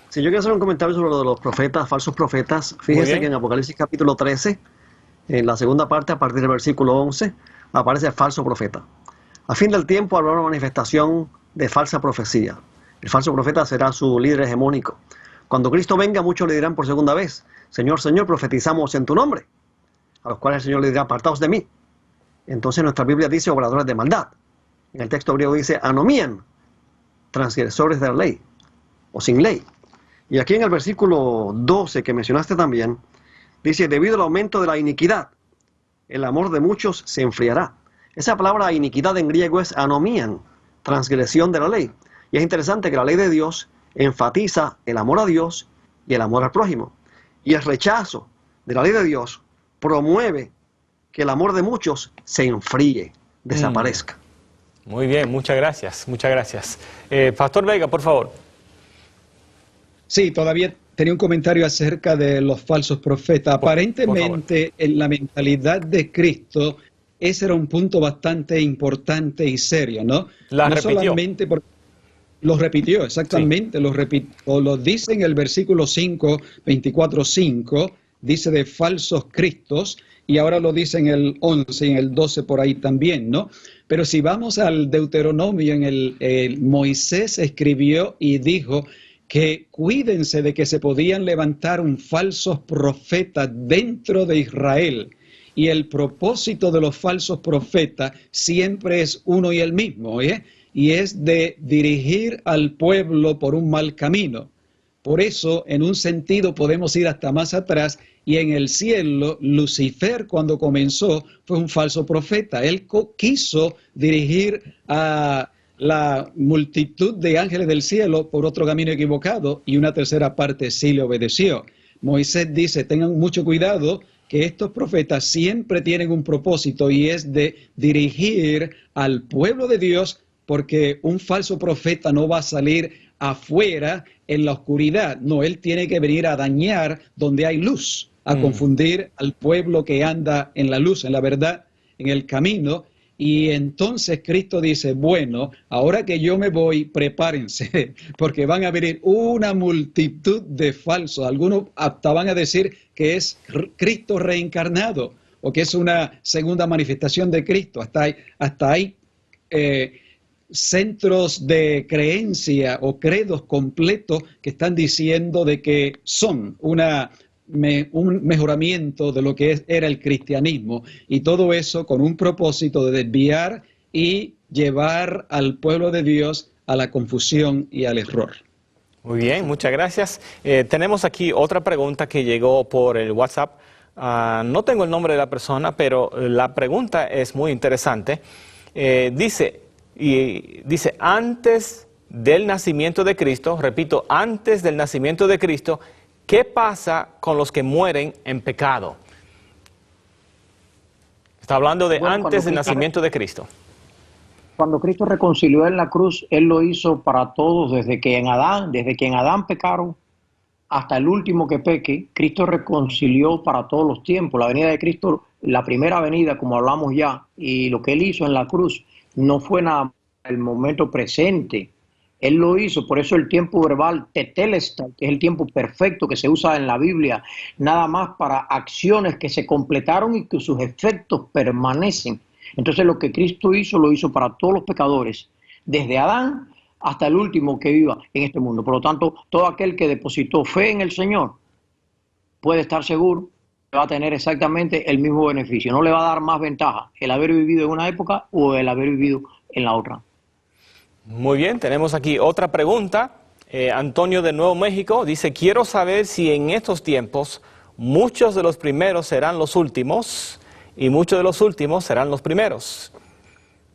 Si yo quiero hacer un comentario sobre lo de los profetas, falsos profetas, fíjese que en Apocalipsis capítulo 13, en la segunda parte, a partir del versículo 11, aparece el falso profeta. A fin del tiempo habrá una manifestación de falsa profecía. El falso profeta será su líder hegemónico. Cuando Cristo venga, muchos le dirán por segunda vez, Señor, Señor, profetizamos en tu nombre. A los cuales el Señor le dirá, apartaos de mí. Entonces nuestra Biblia dice obradores de maldad. En el texto griego dice anomían, transgresores de la ley, o sin ley. Y aquí en el versículo 12 que mencionaste también, dice, debido al aumento de la iniquidad, el amor de muchos se enfriará. Esa palabra iniquidad en griego es anomían, transgresión de la ley. Y es interesante que la ley de Dios enfatiza el amor a Dios y el amor al prójimo. Y el rechazo de la ley de Dios promueve que el amor de muchos se enfríe, desaparezca. Muy bien, muchas gracias, muchas gracias. Pastor Vega, por favor. Sí, todavía tenía un comentario acerca de los falsos profetas. Aparentemente, en la mentalidad de Cristo, ese era un punto bastante importante y serio, ¿no? No repitió. Solamente porque lo repitió, exactamente, sí. Lo dice en el versículo 5, 24:5, dice de falsos cristos, y ahora lo dice en el 11 y en el 12 por ahí también, ¿no? Pero si vamos al Deuteronomio, Moisés escribió y dijo que cuídense de que se podían levantar un falsos profetas dentro de Israel. Y el propósito de los falsos profetas siempre es uno y el mismo, y es de dirigir al pueblo por un mal camino. Por eso, en un sentido, podemos ir hasta más atrás, y en el cielo, Lucifer, cuando comenzó, fue un falso profeta. Él quiso dirigir a la multitud de ángeles del cielo por otro camino equivocado, y una tercera parte sí le obedeció. Moisés dice, tengan mucho cuidado, que estos profetas siempre tienen un propósito, y es de dirigir al pueblo de Dios, porque un falso profeta no va a salir afuera en la oscuridad. No, él tiene que venir a dañar donde hay luz, a confundir al pueblo que anda en la luz, en la verdad, en el camino. Y entonces Cristo dice, bueno, ahora que yo me voy, prepárense, porque van a venir una multitud de falsos. Algunos hasta van a decir que es Cristo reencarnado, o que es una segunda manifestación de Cristo. Hasta hay centros de creencia o credos completos que están diciendo de que son un mejoramiento de lo que era el cristianismo, y todo eso con un propósito de desviar y llevar al pueblo de Dios a la confusión y al error. Muy bien, muchas gracias. Tenemos aquí otra pregunta que llegó por el WhatsApp. No tengo el nombre de la persona, pero la pregunta es muy interesante. Dice, antes del nacimiento de Cristo, repito, antes del nacimiento de Cristo, ¿qué pasa con los que mueren en pecado? Está hablando de antes del nacimiento de Cristo. Cuando Cristo reconcilió en la cruz, Él lo hizo para todos, desde que en Adán pecaron hasta el último que peque. Cristo reconcilió para todos los tiempos. La venida de Cristo, la primera venida, como hablamos ya, y lo que Él hizo en la cruz, no fue nada el momento presente. Él lo hizo, por eso el tiempo verbal tetelestai, que es el tiempo perfecto que se usa en la Biblia, nada más para acciones que se completaron y que sus efectos permanecen. Entonces lo que Cristo hizo, lo hizo para todos los pecadores, desde Adán hasta el último que viva en este mundo. Por lo tanto, todo aquel que depositó fe en el Señor puede estar seguro que va a tener exactamente el mismo beneficio. No le va a dar más ventaja el haber vivido en una época o el haber vivido en la otra. Muy bien, tenemos aquí otra pregunta. Antonio de Nuevo México dice, quiero saber si en estos tiempos muchos de los primeros serán los últimos y muchos de los últimos serán los primeros.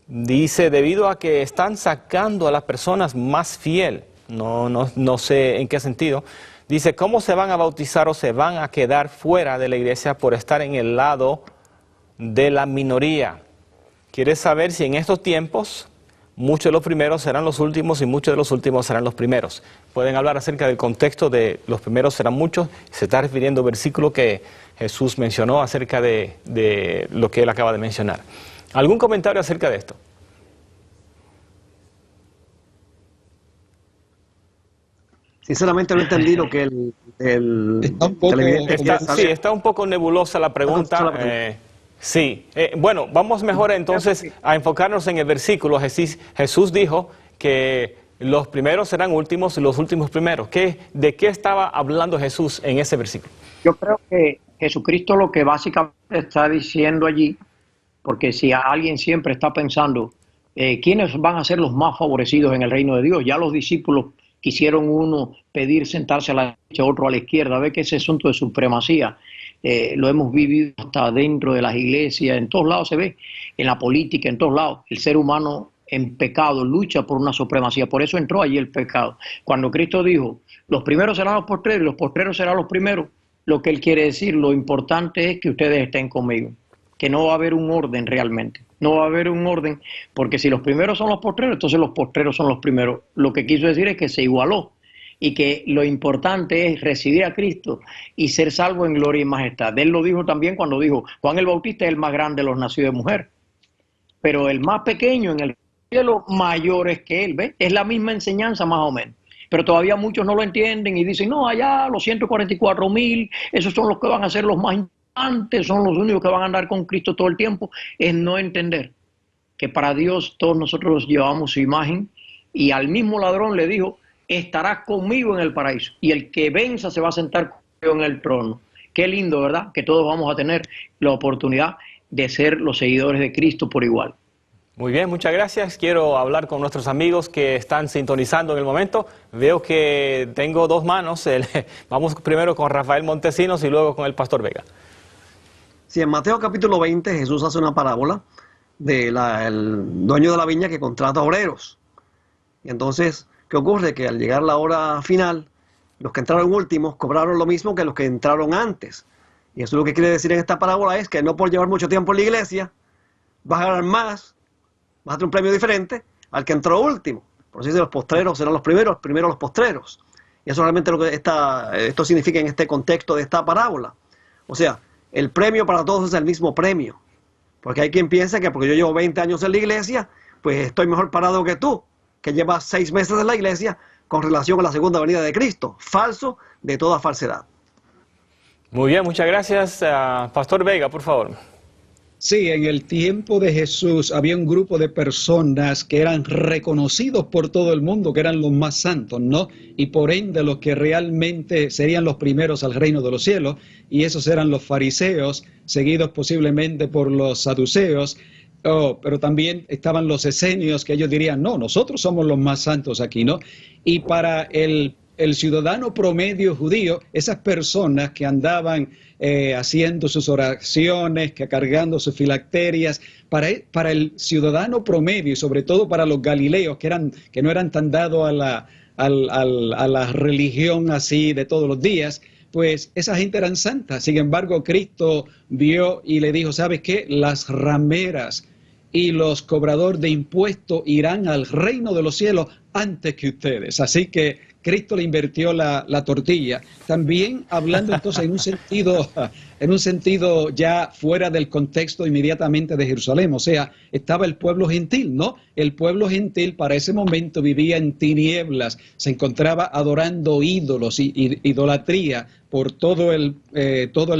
Dice, debido a que están sacando a las personas más fieles, no sé en qué sentido. Dice, ¿cómo se van a bautizar o se van a quedar fuera de la iglesia por estar en el lado de la minoría? Quiere saber si en estos tiempos muchos de los primeros serán los últimos y muchos de los últimos serán los primeros. Pueden hablar acerca del contexto de los primeros serán muchos. Se está refiriendo al versículo que Jesús mencionó acerca de lo que él acaba de mencionar. ¿Algún comentario acerca de esto? Sinceramente no entendí lo que Está un poco televidente quiere Sí, saber. está un poco nebulosa la pregunta. Sí, bueno, vamos mejor entonces a enfocarnos en el versículo. Jesús dijo que los primeros serán últimos y los últimos primeros. ¿De qué estaba hablando Jesús en ese versículo? Yo creo que Jesucristo lo que básicamente está diciendo allí, porque si alguien siempre está pensando, ¿quiénes van a ser los más favorecidos en el reino de Dios? Ya los discípulos quisieron uno pedir sentarse a la derecha, otro a la izquierda. Ve que ese asunto de supremacía lo hemos vivido hasta dentro de las iglesias, en todos lados se ve, en la política, en todos lados. El ser humano en pecado lucha por una supremacía, por eso entró allí el pecado. Cuando Cristo dijo, los primeros serán los postreros y los postreros serán los primeros, lo que él quiere decir, lo importante es que ustedes estén conmigo, que no va a haber un orden realmente. No va a haber un orden, porque si los primeros son los postreros, entonces los postreros son los primeros. Lo que quiso decir es que se igualó y que lo importante es recibir a Cristo y ser salvo en gloria y majestad. Él lo dijo también cuando dijo, Juan el Bautista es el más grande de los nacidos de mujer, pero el más pequeño en el cielo mayor es que él. ¿Ve? Es la misma enseñanza más o menos. Pero todavía muchos no lo entienden y dicen, no, allá los 144,000, esos son los que van a ser los más importantes, son los únicos que van a andar con Cristo todo el tiempo. Es no entender que para Dios todos nosotros llevamos su imagen, y al mismo ladrón le dijo, estarás conmigo en el paraíso, y el que venza se va a sentar conmigo en el trono. Qué lindo, ¿verdad? Que todos vamos a tener la oportunidad de ser los seguidores de Cristo por igual. Muy bien, muchas gracias. Quiero hablar con nuestros amigos que están sintonizando en el momento. Veo que tengo dos manos. Vamos primero con Rafael Montesinos y luego con el Pastor Vega. Sí, en Mateo capítulo 20 Jesús hace una parábola del dueño de la viña que contrata obreros. Y entonces, ¿qué ocurre? Que al llegar la hora final, los que entraron últimos cobraron lo mismo que los que entraron antes. Y eso lo que quiere decir en esta parábola es que no por llevar mucho tiempo en la iglesia, vas a ganar más, vas a tener un premio diferente al que entró último. Por eso dice, los postreros serán los primeros los postreros. Y eso realmente es lo que esto significa en este contexto de esta parábola. O sea, el premio para todos es el mismo premio. Porque hay quien piensa que porque yo llevo 20 años en la iglesia, pues estoy mejor parado que tú, que llevas 6 meses en la iglesia con relación a la segunda venida de Cristo. Falso de toda falsedad. Muy bien, muchas gracias. Pastor Vega, por favor. Sí, en el tiempo de Jesús había un grupo de personas que eran reconocidos por todo el mundo, que eran los más santos, ¿no? Y por ende los que realmente serían los primeros al reino de los cielos, y esos eran los fariseos, seguidos posiblemente por los saduceos, pero también estaban los esenios, que ellos dirían, no, nosotros somos los más santos aquí, ¿no? Y para el ciudadano promedio judío, esas personas que andaban haciendo sus oraciones, que cargando sus filacterias, para el ciudadano promedio y sobre todo para los galileos que no eran tan dados a la religión así de todos los días, pues esa gente eran santas. Sin embargo, Cristo vio y le dijo, ¿sabes qué? Las rameras y los cobradores de impuestos irán al reino de los cielos antes que ustedes. Así que Cristo le invirtió la tortilla. También hablando entonces en un sentido ya fuera del contexto inmediatamente de Jerusalén, o sea, estaba el pueblo gentil, ¿no? El pueblo gentil para ese momento vivía en tinieblas, se encontraba adorando ídolos y idolatría por todo el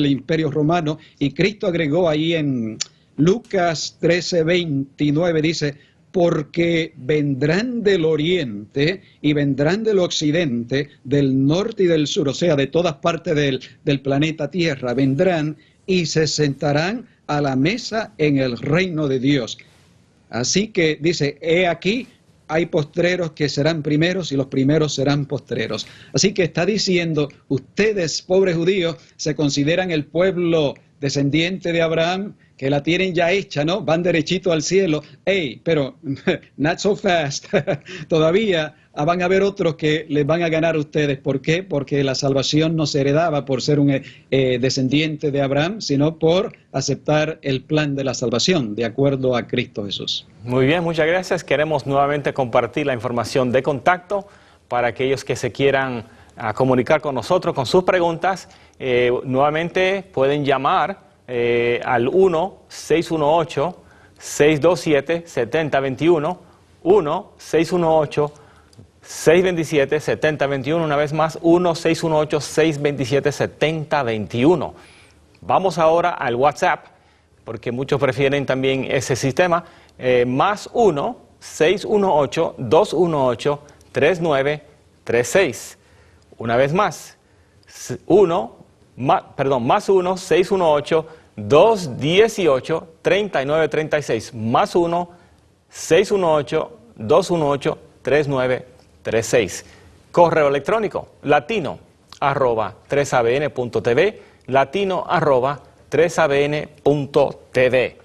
imperio romano, y Cristo agregó ahí en Lucas 13:29, dice, porque vendrán del oriente y vendrán del occidente, del norte y del sur, o sea, de todas partes del planeta Tierra, vendrán y se sentarán a la mesa en el reino de Dios. Así que dice, he aquí, hay postreros que serán primeros y los primeros serán postreros. Así que está diciendo, ustedes, pobres judíos, se consideran el pueblo descendiente de Abraham, que la tienen ya hecha, ¿no? Van derechito al cielo. ¡Ey! Pero, not so fast. Todavía van a haber otros que les van a ganar a ustedes. ¿Por qué? Porque la salvación no se heredaba por ser un descendiente de Abraham, sino por aceptar el plan de la salvación, de acuerdo a Cristo Jesús. Muy bien, muchas gracias. Queremos nuevamente compartir la información de contacto para aquellos que se quieran comunicar con nosotros con sus preguntas. Nuevamente pueden llamar al 1-618-627-7021, 1-618-627-7021, una vez más, 1-618-627-7021. Vamos ahora al WhatsApp, porque muchos prefieren también ese sistema, más 1-618-218-3936. Una vez más, más 1-618-218-3936, más 1-618-218-3936. Correo electrónico, latino@3abn.tv, latino@3abn.tv.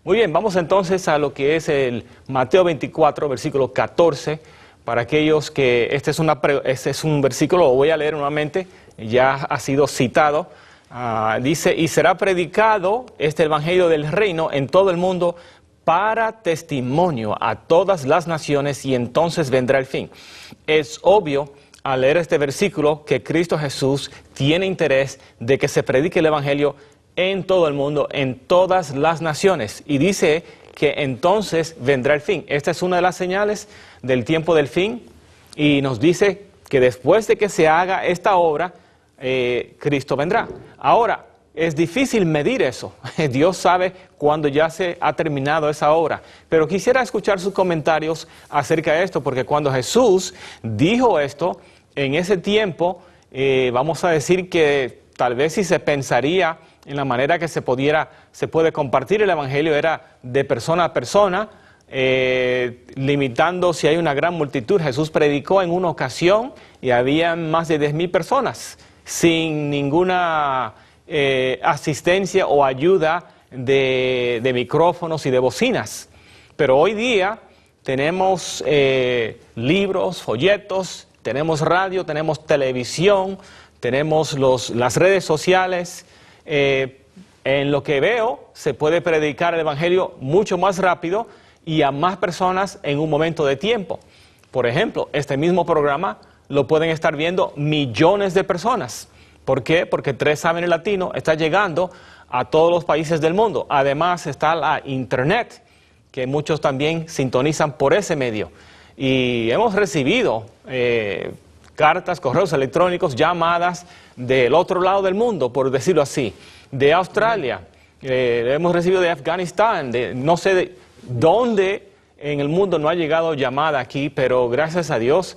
Muy bien, vamos entonces a lo que es el Mateo 24, versículo 14. Para aquellos que este es un versículo, lo voy a leer nuevamente, ya ha sido citado. Dice, y será predicado este evangelio del reino en todo el mundo para testimonio a todas las naciones, y entonces vendrá el fin. Es obvio al leer este versículo que Cristo Jesús tiene interés de que se predique el evangelio en todo el mundo, en todas las naciones, y dice que entonces vendrá el fin. Esta es una de las señales del tiempo del fin, y nos dice que después de que se haga esta obra, Cristo vendrá. Ahora, es difícil medir eso. Dios sabe cuándo ya se ha terminado esa obra. Pero quisiera escuchar sus comentarios acerca de esto, porque cuando Jesús dijo esto, en ese tiempo, vamos a decir que tal vez si se pensaría en la manera que se puede compartir el evangelio, era de persona a persona, limitando si hay una gran multitud. Jesús predicó en una ocasión y había más de 10,000 personas sin ninguna asistencia o ayuda de micrófonos y de bocinas. Pero hoy día tenemos libros, folletos, tenemos radio, tenemos televisión, tenemos las redes sociales. En lo que veo, se puede predicar el evangelio mucho más rápido y a más personas en un momento de tiempo. Por ejemplo, este mismo programa lo pueden estar viendo millones de personas. ¿Por qué? Porque 3ABN Latino está llegando a todos los países del mundo. Además está la internet, que muchos también sintonizan por ese medio. Y hemos recibido cartas, correos electrónicos, llamadas del otro lado del mundo, por decirlo así, de Australia, hemos recibido de Afganistán, no sé de dónde en el mundo no ha llegado llamada aquí, pero gracias a Dios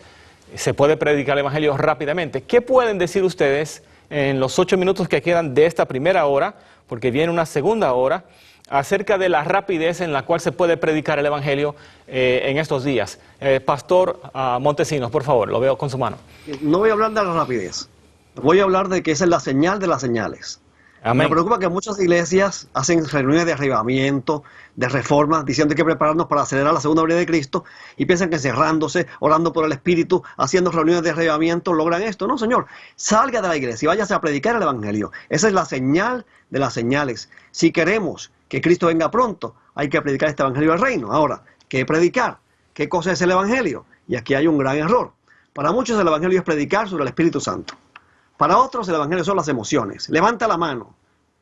se puede predicar el evangelio rápidamente. ¿Qué pueden decir ustedes en los 8 minutos que quedan de esta primera hora, porque viene una segunda hora, acerca de la rapidez en la cual se puede predicar el evangelio en estos días? Pastor Montesinos, por favor, lo veo con su mano. No voy a hablar de la rapidez, voy a hablar de que esa es la señal de las señales. Amén. Me preocupa que muchas iglesias hacen reuniones de avivamiento, de reforma, diciendo que hay que prepararnos para acelerar la segunda venida de Cristo, y piensan que encerrándose, orando por el Espíritu, haciendo reuniones de avivamiento, logran esto. No, señor, salga de la iglesia y váyase a predicar el evangelio. Esa es la señal de las señales. Si queremos que Cristo venga pronto, hay que predicar este evangelio del reino. Ahora, ¿qué predicar? ¿Qué cosa es el evangelio? Y aquí hay un gran error. Para muchos el evangelio es predicar sobre el Espíritu Santo. Para otros el evangelio son las emociones. Levanta la mano,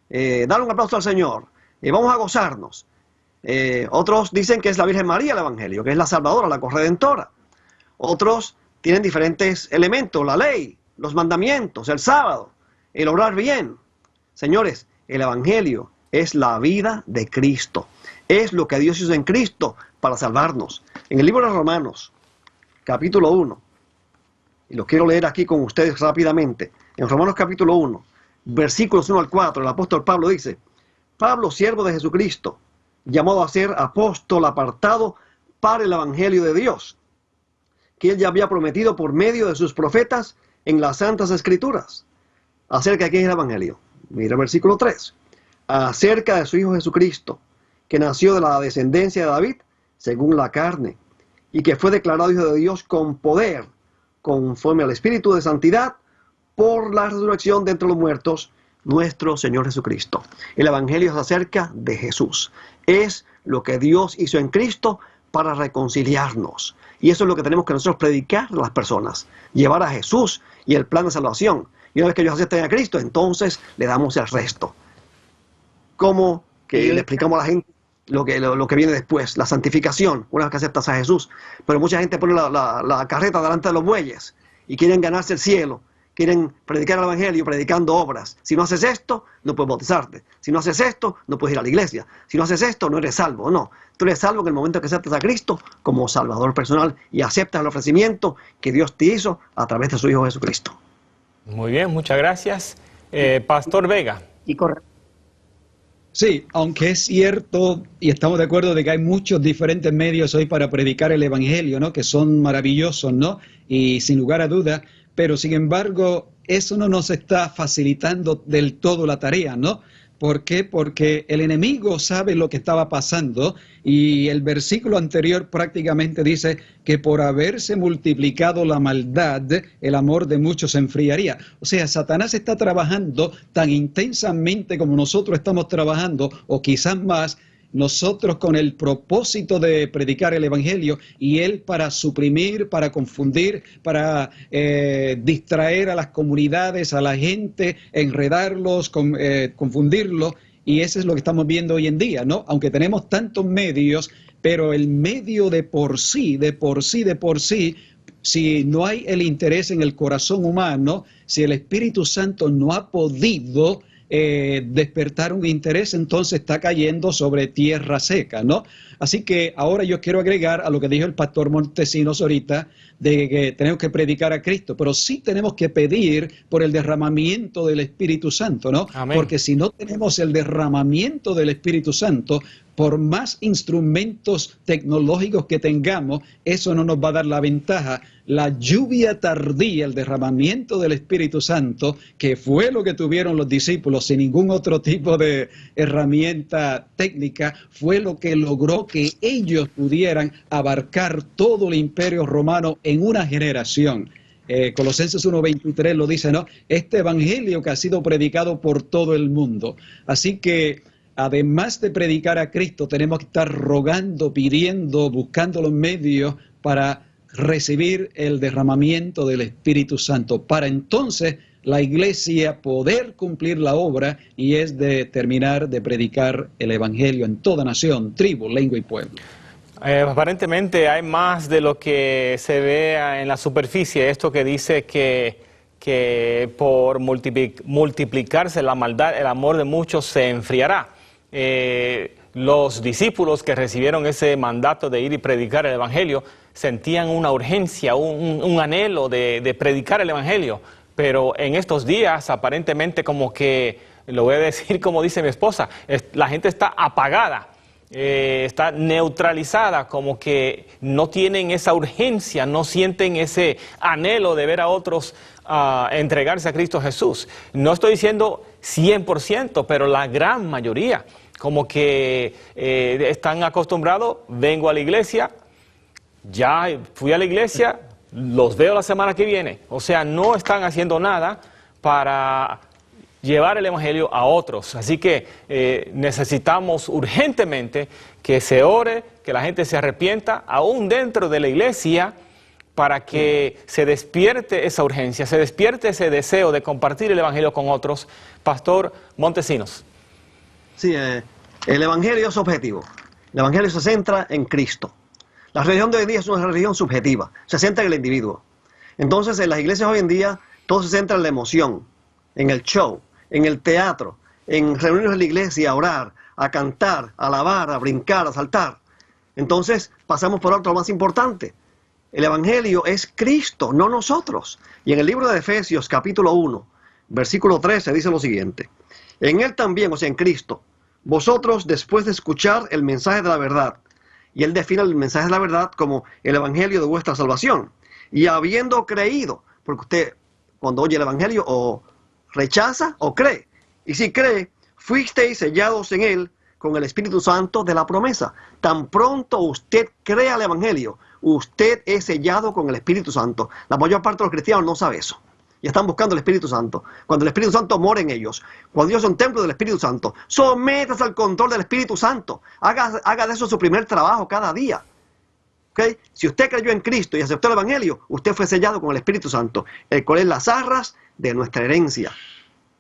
dale un aplauso al Señor, vamos a gozarnos. Otros dicen que es la Virgen María el evangelio, que es la salvadora, la corredentora. Otros tienen diferentes elementos, la ley, los mandamientos, el sábado, el obrar bien. Señores, el evangelio es la vida de Cristo. Es lo que Dios hizo en Cristo para salvarnos. En el libro de Romanos, capítulo 1, y lo quiero leer aquí con ustedes rápidamente. En Romanos capítulo 1, versículos 1 al 4, el apóstol Pablo dice: Pablo, siervo de Jesucristo, llamado a ser apóstol, apartado para el Evangelio de Dios, que Él ya había prometido por medio de sus profetas en las Santas Escrituras. ¿Acerca de qué es el Evangelio? Mira el versículo 3. Acerca de su Hijo Jesucristo, que nació de la descendencia de David, según la carne, y que fue declarado Hijo de Dios con poder, conforme al Espíritu de Santidad, por la resurrección de entre los muertos, nuestro Señor Jesucristo. El Evangelio es acerca de Jesús. Es lo que Dios hizo en Cristo para reconciliarnos. Y eso es lo que tenemos que nosotros predicar a las personas. Llevar a Jesús y el plan de salvación. Y una vez que ellos acepten a Cristo, entonces le damos el resto. Como que le explicamos a la gente lo que viene después, la santificación, una vez que aceptas a Jesús. Pero mucha gente pone la carreta delante de los bueyes y quieren ganarse el cielo. Quieren predicar el Evangelio predicando obras. Si no haces esto, no puedes bautizarte. Si no haces esto, no puedes ir a la iglesia. Si no haces esto, no eres salvo. No, tú eres salvo en el momento que aceptas a Cristo como Salvador personal y aceptas el ofrecimiento que Dios te hizo a través de su Hijo Jesucristo. Muy bien, muchas gracias. Pastor Vega. Y correcto. Sí, aunque es cierto y estamos de acuerdo de que hay muchos diferentes medios hoy para predicar el Evangelio, ¿no? Que son maravillosos, ¿no? Y sin lugar a dudas, pero sin embargo, eso no nos está facilitando del todo la tarea, ¿no? ¿Por qué? Porque el enemigo sabe lo que estaba pasando y el versículo anterior prácticamente dice que por haberse multiplicado la maldad, el amor de muchos se enfriaría. O sea, Satanás está trabajando tan intensamente como nosotros estamos trabajando, o quizás más, nosotros con el propósito de predicar el Evangelio y él para suprimir, para confundir, para distraer a las comunidades, a la gente, enredarlos, confundirlos, y eso es lo que estamos viendo hoy en día, ¿no? Aunque tenemos tantos medios, pero el medio de por sí, si no hay el interés en el corazón humano, si el Espíritu Santo no ha podido despertar un interés, entonces está cayendo sobre tierra seca, ¿no? Así que ahora yo quiero agregar a lo que dijo el pastor Montesinos ahorita, de que tenemos que predicar a Cristo, pero sí tenemos que pedir por el derramamiento del Espíritu Santo, ¿no? Amén. Porque si no tenemos el derramamiento del Espíritu Santo, por más instrumentos tecnológicos que tengamos, eso no nos va a dar la ventaja. La lluvia tardía, el derramamiento del Espíritu Santo, que fue lo que tuvieron los discípulos sin ningún otro tipo de herramienta técnica, fue lo que logró que ellos pudieran abarcar todo el imperio romano en una generación. Colosenses 1:23 lo dice, ¿no? Este evangelio que ha sido predicado por todo el mundo. Así que además de predicar a Cristo, tenemos que estar rogando, pidiendo, buscando los medios para recibir el derramamiento del Espíritu Santo, para entonces la iglesia poder cumplir la obra, y es de terminar de predicar el Evangelio en toda nación, tribu, lengua y pueblo. Aparentemente hay más de lo que se ve en la superficie, esto que dice que por multiplicarse la maldad, el amor de muchos se enfriará. Los discípulos que recibieron ese mandato de ir y predicar el Evangelio sentían una urgencia, un anhelo de predicar el Evangelio, pero en estos días aparentemente, como que, lo voy a decir como dice mi esposa, la gente está apagada, está neutralizada, como que no tienen esa urgencia, no sienten ese anhelo de ver a otros entregarse a Cristo Jesús. No estoy diciendo 100%, pero la gran mayoría, como que están acostumbrados, vengo a la iglesia, ya fui a la iglesia, los veo la semana que viene. O sea, no están haciendo nada para llevar el Evangelio a otros. Así que necesitamos urgentemente que se ore, que la gente se arrepienta, aún dentro de la iglesia, para que se despierte esa urgencia, se despierte ese deseo de compartir el Evangelio con otros. Pastor Montesinos. Sí, el Evangelio es objetivo. El Evangelio se centra en Cristo. La religión de hoy en día es una religión subjetiva, se centra en el individuo. Entonces, en las iglesias hoy en día, todo se centra en la emoción, en el show, en el teatro, en reunirnos en la iglesia, a orar, a cantar, a alabar, a brincar, a saltar. Entonces, pasamos por alto lo más importante. El Evangelio es Cristo, no nosotros. Y en el libro de Efesios, capítulo 1, versículo 13, dice lo siguiente. En Él también, o sea, en Cristo, vosotros, después de escuchar el mensaje de la verdad Y él define el mensaje de la verdad como el evangelio de vuestra salvación. Y habiendo creído, porque usted cuando oye el evangelio o rechaza o cree. Y si cree, fuisteis sellados en él con el Espíritu Santo de la promesa. Tan pronto usted crea el evangelio, usted es sellado con el Espíritu Santo. La mayor parte de los cristianos no sabe eso. Y están buscando el Espíritu Santo. Cuando el Espíritu Santo mora en ellos, cuando ellos son templo del Espíritu Santo, sométase al control del Espíritu Santo. Haga de eso su primer trabajo cada día. ¿Okay? Si usted creyó en Cristo y aceptó el evangelio, usted fue sellado con el Espíritu Santo, el cual es las arras de nuestra herencia.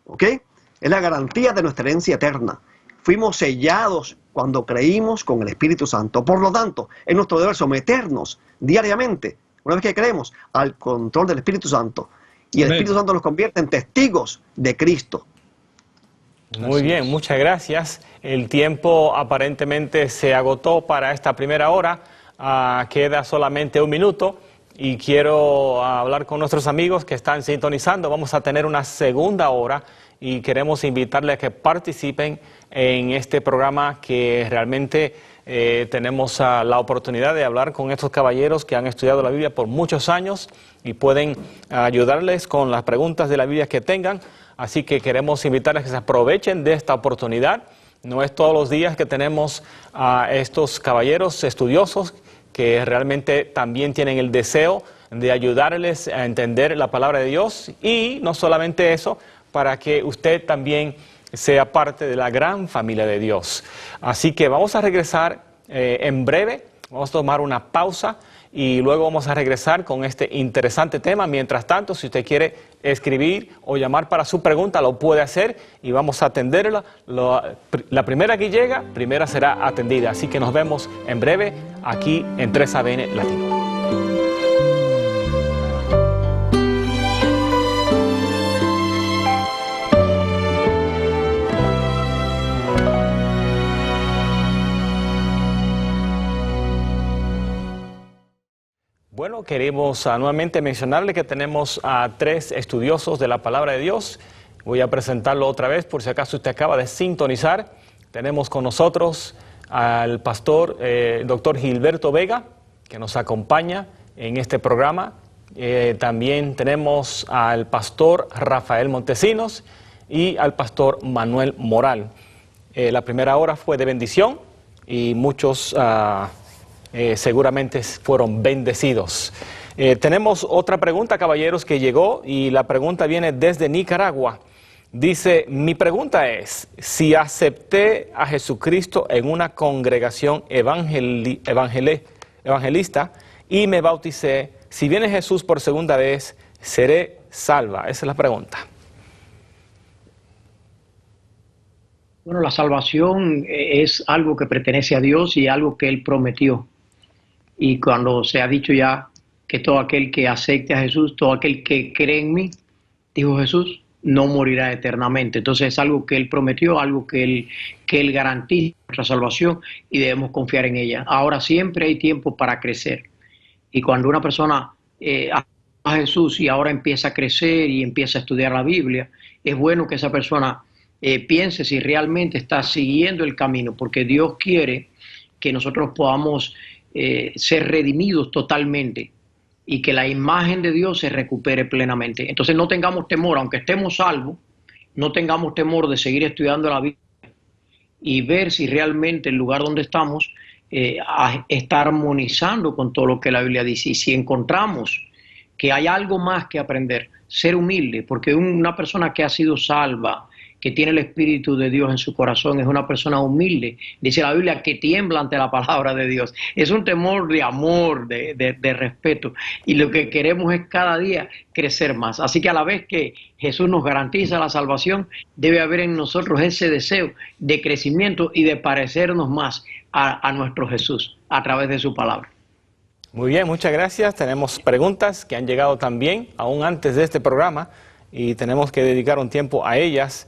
¿Okay? Es la garantía de nuestra herencia eterna. Fuimos sellados cuando creímos con el Espíritu Santo. Por lo tanto, es nuestro deber someternos diariamente, una vez que creemos, al control del Espíritu Santo. Y el Espíritu Santo nos convierte en testigos de Cristo. Muy bien, muchas gracias. El tiempo aparentemente se agotó para esta primera hora. Queda solamente un minuto y quiero hablar con nuestros amigos que están sintonizando. Vamos a tener una segunda hora y queremos invitarles a que participen en este programa que realmente tenemos la oportunidad de hablar con estos caballeros que han estudiado la Biblia por muchos años y pueden ayudarles con las preguntas de la Biblia que tengan. Así que queremos invitarles a que se aprovechen de esta oportunidad. No es todos los días que tenemos a estos caballeros estudiosos que realmente también tienen el deseo de ayudarles a entender la palabra de Dios y no solamente eso, para que usted también sea parte de la gran familia de Dios. Así que vamos a regresar en breve, vamos a tomar una pausa y luego vamos a regresar con este interesante tema. Mientras tanto, si usted quiere escribir o llamar para su pregunta, lo puede hacer y vamos a atenderla. La primera que llega, primera será atendida. Así que nos vemos en breve aquí en 3ABN Latino. Bueno, queremos nuevamente mencionarle que tenemos a 3 estudiosos de la Palabra de Dios. Voy a presentarlo otra vez por si acaso usted acaba de sintonizar. Tenemos con nosotros al pastor doctor Gilberto Vega, que nos acompaña en este programa. También tenemos al pastor Rafael Montesinos y al pastor Manuel Moral. La primera hora fue de bendición y muchos seguramente fueron bendecidos. Tenemos otra pregunta, caballeros, que llegó y la pregunta viene desde Nicaragua. Dice, mi pregunta es, si acepté a Jesucristo en una congregación evangelista y me bauticé, si viene Jesús por segunda vez, ¿seré salva? Esa es la pregunta. Bueno, la salvación es algo que pertenece a Dios y algo que Él prometió. Y cuando se ha dicho ya que todo aquel que acepte a Jesús, todo aquel que cree en mí, dijo Jesús, no morirá eternamente. Entonces es algo que Él prometió, algo que Él garantiza nuestra salvación y debemos confiar en ella. Ahora siempre hay tiempo para crecer. Y cuando una persona a Jesús y ahora empieza a crecer y empieza a estudiar la Biblia, es bueno que esa persona piense si realmente está siguiendo el camino, porque Dios quiere que nosotros podamos ser redimidos totalmente y que la imagen de Dios se recupere plenamente. Entonces no tengamos temor, aunque estemos salvos, no tengamos temor de seguir estudiando la Biblia y ver si realmente el lugar donde estamos está armonizando con todo lo que la Biblia dice. Y si encontramos que hay algo más que aprender, ser humilde, porque una persona que ha sido salva, que tiene el Espíritu de Dios en su corazón, es una persona humilde. Dice la Biblia que tiembla ante la palabra de Dios. Es un temor de amor, de respeto. Y lo que queremos es cada día crecer más. Así que a la vez que Jesús nos garantiza la salvación, debe haber en nosotros ese deseo de crecimiento y de parecernos más a nuestro Jesús a través de su palabra. Muy bien, muchas gracias. Tenemos preguntas que han llegado también, aún antes de este programa, y tenemos que dedicar un tiempo a ellas.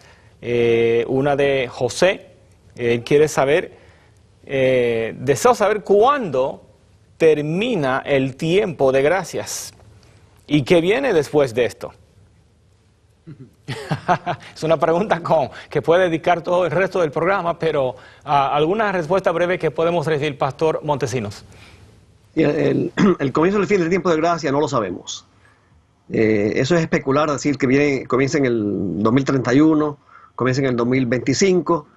Una de José, quiere saber, deseo saber cuándo termina el tiempo de gracias y qué viene después de esto. Es una pregunta que puede dedicar todo el resto del programa, pero alguna respuesta breve que podemos recibir, Pastor Montesinos. El comienzo del fin del tiempo de gracia no lo sabemos. Eso es especular, decir que comienza en el 2031, comienza en el 2025.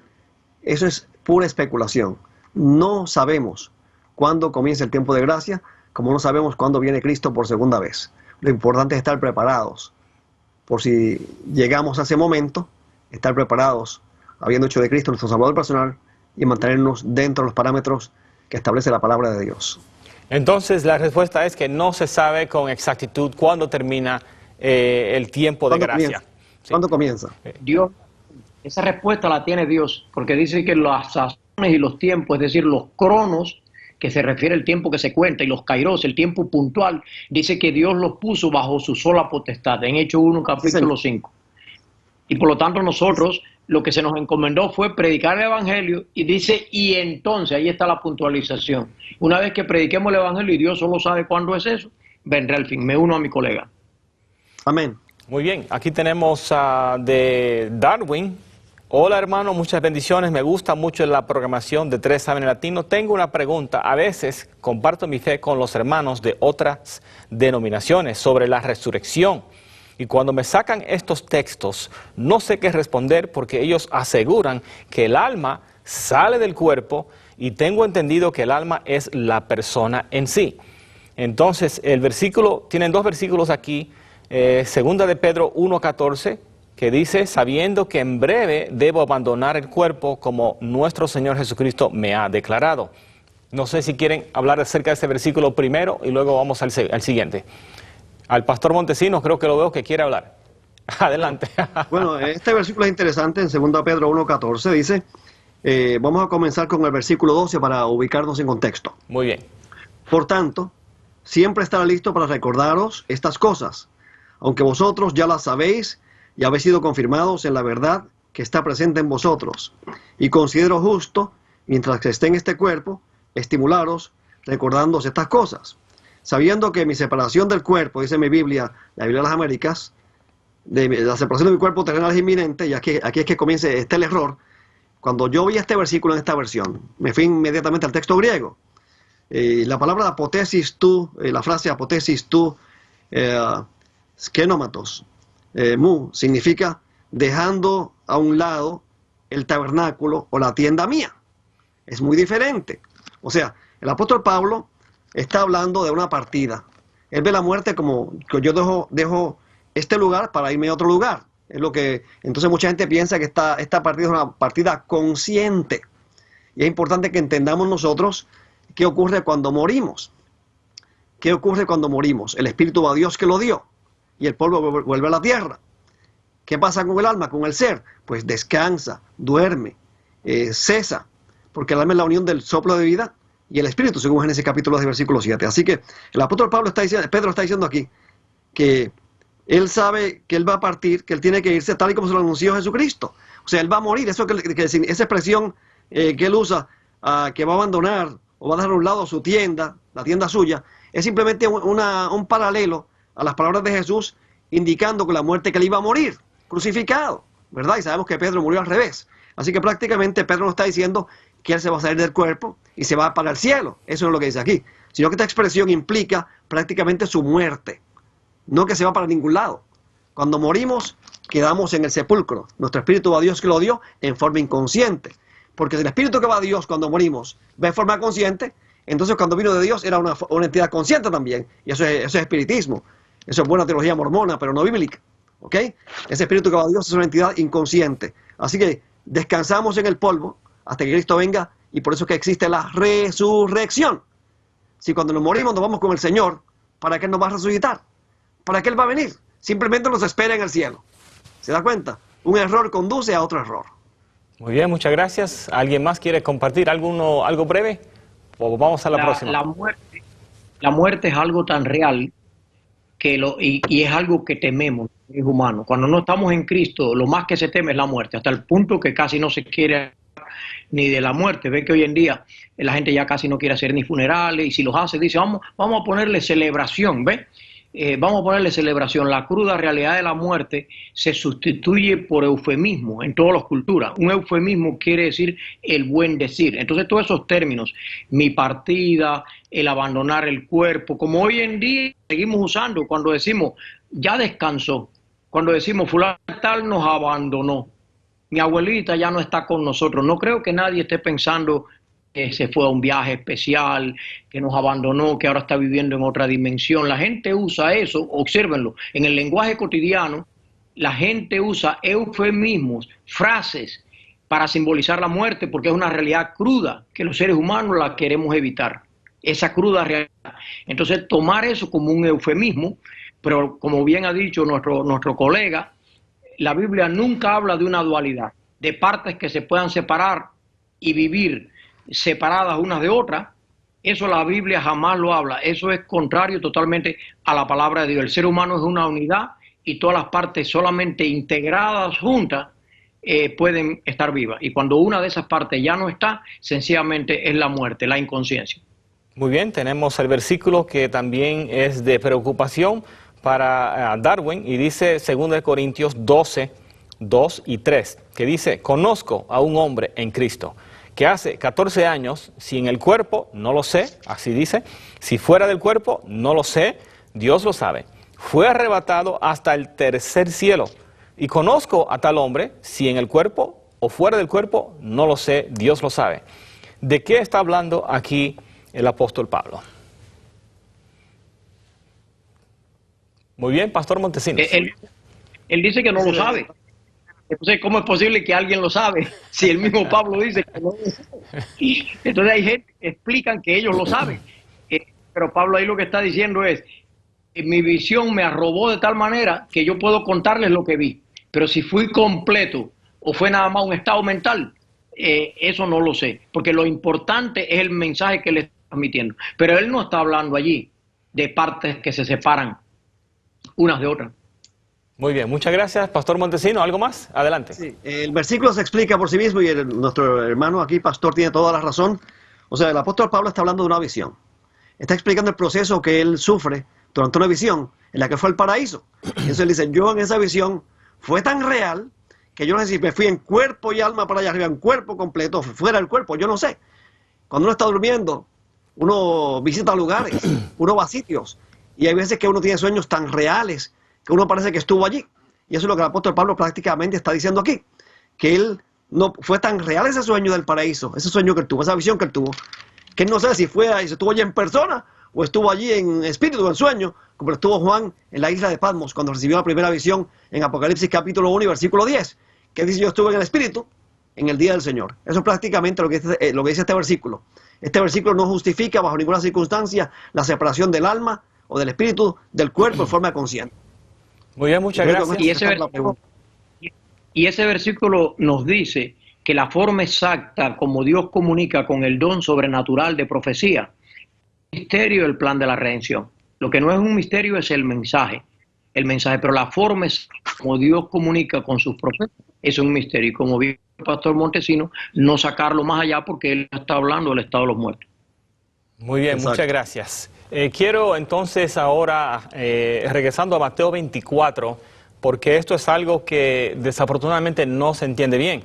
Eso es pura especulación. No sabemos cuándo comienza el tiempo de gracia, como no sabemos cuándo viene Cristo por segunda vez. Lo importante es estar preparados. Por si llegamos a ese momento, estar preparados, habiendo hecho de Cristo nuestro Salvador personal, y mantenernos dentro de los parámetros que establece la palabra de Dios. Entonces, la respuesta es que no se sabe con exactitud cuándo termina el tiempo de gracia. Sí. ¿Cuándo comienza? Dios, esa respuesta la tiene Dios, porque dice que las sazones y los tiempos, es decir, los cronos, que se refiere al tiempo que se cuenta, y los kairos, el tiempo puntual, dice que Dios los puso bajo su sola potestad, en Hechos 1, capítulo 5. Y por lo tanto nosotros, lo que se nos encomendó fue predicar el Evangelio, y dice, y entonces, ahí está la puntualización. Una vez que prediquemos el Evangelio, y Dios solo sabe cuándo es eso, vendrá el fin. Me uno a mi colega. Amén. Muy bien, aquí tenemos de Darwin. Hola hermano, muchas bendiciones, me gusta mucho la programación de 3 AM Latino. Tengo una pregunta, a veces comparto mi fe con los hermanos de otras denominaciones sobre la resurrección. Y cuando me sacan estos textos, no sé qué responder porque ellos aseguran que el alma sale del cuerpo y tengo entendido que el alma es la persona en sí. Entonces, tienen 2 versículos aquí, segunda de Pedro 1:14, que dice, sabiendo que en breve debo abandonar el cuerpo como nuestro Señor Jesucristo me ha declarado. No sé si quieren hablar acerca de este versículo primero y luego vamos al siguiente. Al pastor Montesinos creo que lo veo que quiere hablar. Adelante. Bueno, este versículo es interesante, en 2 Pedro 1:14 dice, vamos a comenzar con el versículo 12 para ubicarnos en contexto. Muy bien. Por tanto, siempre estará listo para recordaros estas cosas, aunque vosotros ya las sabéis y habéis sido confirmados en la verdad que está presente en vosotros. Y considero justo, mientras que esté en este cuerpo, estimularos recordándoos estas cosas, sabiendo que mi separación del cuerpo, dice mi Biblia, la Biblia de las Américas, de la separación de mi cuerpo terrenal es inminente, y aquí es que comienza el error. Cuando yo vi este versículo en esta versión, me fui inmediatamente al texto griego. La palabra apotesis tú, la frase apotesis tú, skenomatos, mu, significa dejando a un lado el tabernáculo o la tienda mía. Es muy diferente. O sea, el apóstol Pablo está hablando de una partida. Él ve la muerte como que yo dejo este lugar para irme a otro lugar. Es lo que entonces mucha gente piensa que esta partida es una partida consciente. Y es importante que entendamos nosotros qué ocurre cuando morimos. ¿Qué ocurre cuando morimos? El espíritu va a Dios que lo dio y el polvo vuelve a la tierra. ¿Qué pasa con el alma, con el ser? Pues descansa, duerme, cesa, porque el alma es la unión del soplo de vida y el espíritu, según Génesis capítulo 2, versículo 7. Así que el apóstol Pedro está diciendo aquí que él sabe que él va a partir, que él tiene que irse tal y como se lo anunció Jesucristo. O sea, él va a morir. Esa expresión que él usa, que va a abandonar o va a dejar a un lado su tienda, la tienda suya, es simplemente un paralelo a las palabras de Jesús indicando que la muerte que él iba a morir, crucificado, ¿verdad? Y sabemos que Pedro murió al revés. Así que prácticamente Pedro nos está diciendo que él se va a salir del cuerpo y se va para el cielo. Eso no es lo que dice aquí. Sino que esta expresión implica prácticamente su muerte. No que se va para ningún lado. Cuando morimos, quedamos en el sepulcro. Nuestro espíritu va a Dios que lo dio en forma inconsciente. Porque si el espíritu que va a Dios cuando morimos va en forma consciente, entonces cuando vino de Dios era una entidad consciente también. Y eso es espiritismo. Eso es buena teología mormona, pero no bíblica. ¿Ok? Ese espíritu que va a Dios es una entidad inconsciente. Así que descansamos en el polvo hasta que Cristo venga, y por eso es que existe la resurrección. Si cuando nos morimos nos vamos con el Señor, ¿para qué nos va a resucitar? ¿Para qué Él va a venir? Simplemente nos espera en el cielo. ¿Se da cuenta? Un error conduce a otro error. Muy bien, muchas gracias. ¿Alguien más quiere compartir algo breve? ¿O vamos a la próxima? La muerte es algo tan real y es algo que tememos, es humano. Cuando no estamos en Cristo, lo más que se teme es la muerte, hasta el punto que casi no se quiere ni de la muerte. Ve que hoy en día la gente ya casi no quiere hacer ni funerales, y si los hace, dice, vamos a ponerle celebración, ¿ve? vamos a ponerle celebración, la cruda realidad de la muerte se sustituye por eufemismo en todas las culturas. Un eufemismo quiere decir el buen decir. Entonces todos esos términos, mi partida, el abandonar el cuerpo, como hoy en día seguimos usando cuando decimos ya descansó, cuando decimos fulano tal nos abandonó, mi abuelita ya no está con nosotros. No creo que nadie esté pensando que se fue a un viaje especial, que nos abandonó, que ahora está viviendo en otra dimensión. La gente usa eso, obsérvenlo, en el lenguaje cotidiano, la gente usa eufemismos, frases para simbolizar la muerte, porque es una realidad cruda que los seres humanos la queremos evitar, esa cruda realidad. Entonces tomar eso como un eufemismo, pero como bien ha dicho nuestro colega, la Biblia nunca habla de una dualidad, de partes que se puedan separar y vivir separadas unas de otras. Eso la Biblia jamás lo habla. Eso es contrario totalmente a la palabra de Dios. El ser humano es una unidad y todas las partes solamente integradas juntas pueden estar vivas. Y cuando una de esas partes ya no está, sencillamente es la muerte, la inconsciencia. Muy bien, tenemos el versículo que también es de preocupación para Darwin y dice 2 Corintios 12, 2 y 3, que dice, conozco a un hombre en Cristo que hace 14 años, si en el cuerpo, no lo sé, así dice, si fuera del cuerpo, no lo sé, Dios lo sabe, fue arrebatado hasta el tercer cielo, y conozco a tal hombre, si en el cuerpo o fuera del cuerpo, no lo sé, Dios lo sabe. ¿De qué está hablando aquí el apóstol Pablo? Muy bien, Pastor Montesinos. Él dice que no lo sabe. Entonces, ¿cómo es posible que alguien lo sabe si el mismo Pablo dice que no lo sabe? Entonces hay gente que explican que ellos lo saben. Pero Pablo ahí lo que está diciendo es, mi visión me arrobó de tal manera que yo puedo contarles lo que vi. Pero si fui completo o fue nada más un estado mental, eso no lo sé. Porque lo importante es el mensaje que le está transmitiendo. Pero él no está hablando allí de partes que se separan unas de otras. Muy bien, muchas gracias, Pastor Montesino. ¿Algo más? Adelante. Sí, el versículo se explica por sí mismo y nuestro hermano aquí, pastor, tiene toda la razón. O sea, el apóstol Pablo está hablando de una visión. Está explicando el proceso que él sufre durante una visión en la que fue al paraíso. Y entonces él dice, yo en esa visión fue tan real que yo no sé si me fui en cuerpo y alma para allá arriba, en cuerpo completo, fuera del cuerpo, yo no sé. Cuando uno está durmiendo, uno visita lugares, uno va a sitios. Y hay veces que uno tiene sueños tan reales que uno parece que estuvo allí. Y eso es lo que el apóstol Pablo prácticamente está diciendo aquí. Que él no fue tan real ese sueño del paraíso, ese sueño que él tuvo, esa visión que él tuvo, que él no sabe si estuvo allí en persona o estuvo allí en espíritu o en sueño, como estuvo Juan en la isla de Patmos cuando recibió la primera visión en Apocalipsis capítulo 1 y versículo 10, que dice, yo estuve en el espíritu en el día del Señor. Eso es prácticamente lo que dice este versículo. Este versículo no justifica bajo ninguna circunstancia la separación del alma o del espíritu del cuerpo en forma consciente. Muy bien, muchas gracias. Y ese versículo nos dice que la forma exacta como Dios comunica con el don sobrenatural de profecía, es un misterio del plan de la redención. Lo que no es un misterio es el mensaje, pero la forma como Dios comunica con sus profetas es un misterio. Y como dijo el pastor Montesino, no sacarlo más allá porque él está hablando del estado de los muertos. Muy bien, muchas gracias. Quiero entonces ahora, regresando a Mateo 24, porque esto es algo que desafortunadamente no se entiende bien.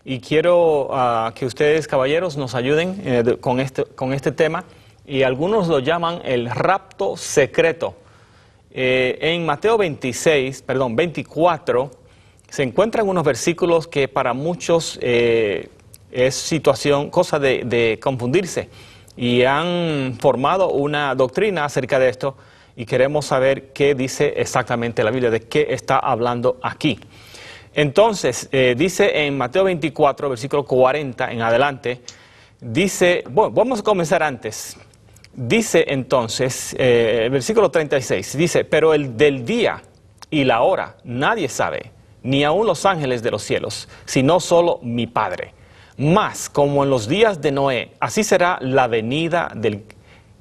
Y quiero que ustedes, caballeros, nos ayuden con este tema. Y algunos lo llaman el rapto secreto. En Mateo 24, se encuentran unos versículos que para muchos es cosa de confundirse. Y han formado una doctrina acerca de esto y queremos saber qué dice exactamente la Biblia, de qué está hablando aquí. Entonces, dice en Mateo 24, versículo 40 en adelante, dice, bueno, vamos a comenzar antes. Dice entonces, el versículo 36, dice, pero el del día y la hora nadie sabe, ni aun los ángeles de los cielos, sino solo mi Padre. Mas, como en los días de Noé, así será la venida del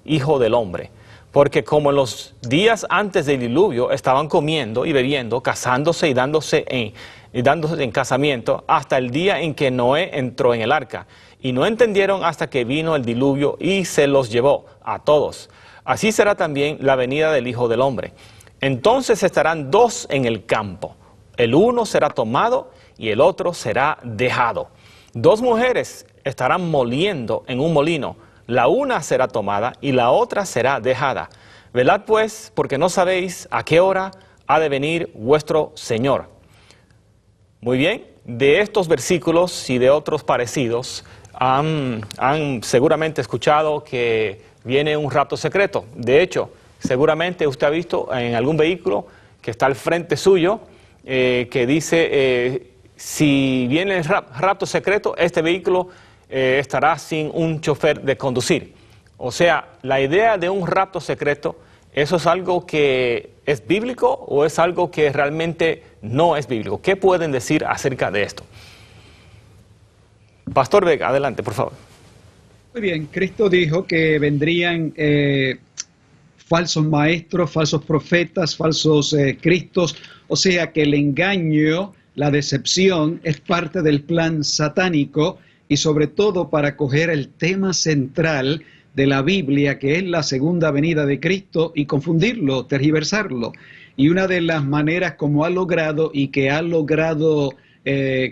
Hijo del Hombre. Porque como en los días antes del diluvio estaban comiendo y bebiendo, casándose y dándose en casamiento, hasta el día en que Noé entró en el arca. Y no entendieron hasta que vino el diluvio y se los llevó a todos. así será también la venida del Hijo del Hombre. Entonces estarán dos en el campo, el uno será tomado y el otro será dejado. Dos mujeres estarán moliendo en un molino, la una será tomada y la otra será dejada. Velad pues, porque no sabéis a qué hora ha de venir vuestro Señor. Muy bien, de estos versículos y de otros parecidos, han seguramente escuchado que viene un rapto secreto. De hecho, seguramente usted ha visto en algún vehículo que está al frente suyo, que dice, si viene el rapto secreto, este vehículo estará sin un chofer de conducir. O sea, la idea de un rapto secreto, ¿eso es algo que es bíblico o es algo que realmente no es bíblico? ¿Qué pueden decir acerca de esto? Pastor Vega, adelante, por favor. Muy bien, Cristo dijo que vendrían falsos maestros, falsos profetas, falsos cristos, o sea que el engaño, la decepción es parte del plan satánico y sobre todo para coger el tema central de la Biblia, que es la segunda venida de Cristo, y confundirlo, tergiversarlo. Y una de las maneras como ha logrado y que ha logrado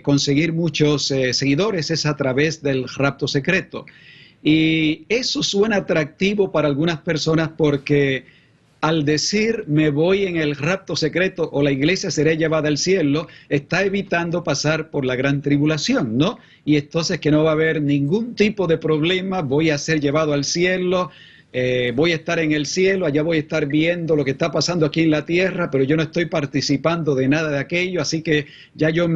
conseguir muchos seguidores es a través del rapto secreto. Y eso suena atractivo para algunas personas porque al decir me voy en el rapto secreto o la iglesia será llevada al cielo, está evitando pasar por la gran tribulación, ¿no? Y entonces que no va a haber ningún tipo de problema, voy a ser llevado al cielo, voy a estar en el cielo, allá voy a estar viendo lo que está pasando aquí en la tierra, pero yo no estoy participando de nada de aquello, así que ya yo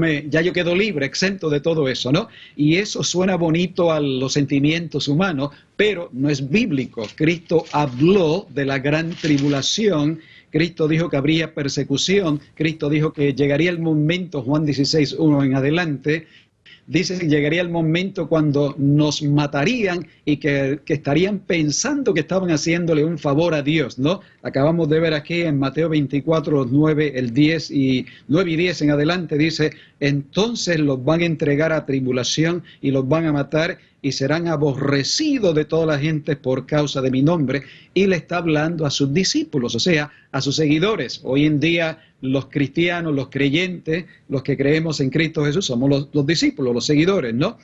quedo libre, exento de todo eso, ¿no? Y eso suena bonito a los sentimientos humanos, pero no es bíblico. Cristo habló de la gran tribulación, Cristo dijo que habría persecución, Cristo dijo que llegaría el momento, Juan 16:1 en adelante, dice que llegaría el momento cuando nos matarían y que estarían pensando que estaban haciéndole un favor a Dios, ¿no? Acabamos de ver aquí en Mateo 24, los 9 y 10 en adelante, dice, entonces los van a entregar a tribulación y los van a matar y serán aborrecidos de toda la gente por causa de mi nombre. Y le está hablando a sus discípulos, o sea, a sus seguidores. Hoy en día los cristianos, los creyentes, los que creemos en Cristo Jesús, somos los discípulos, los seguidores, ¿no?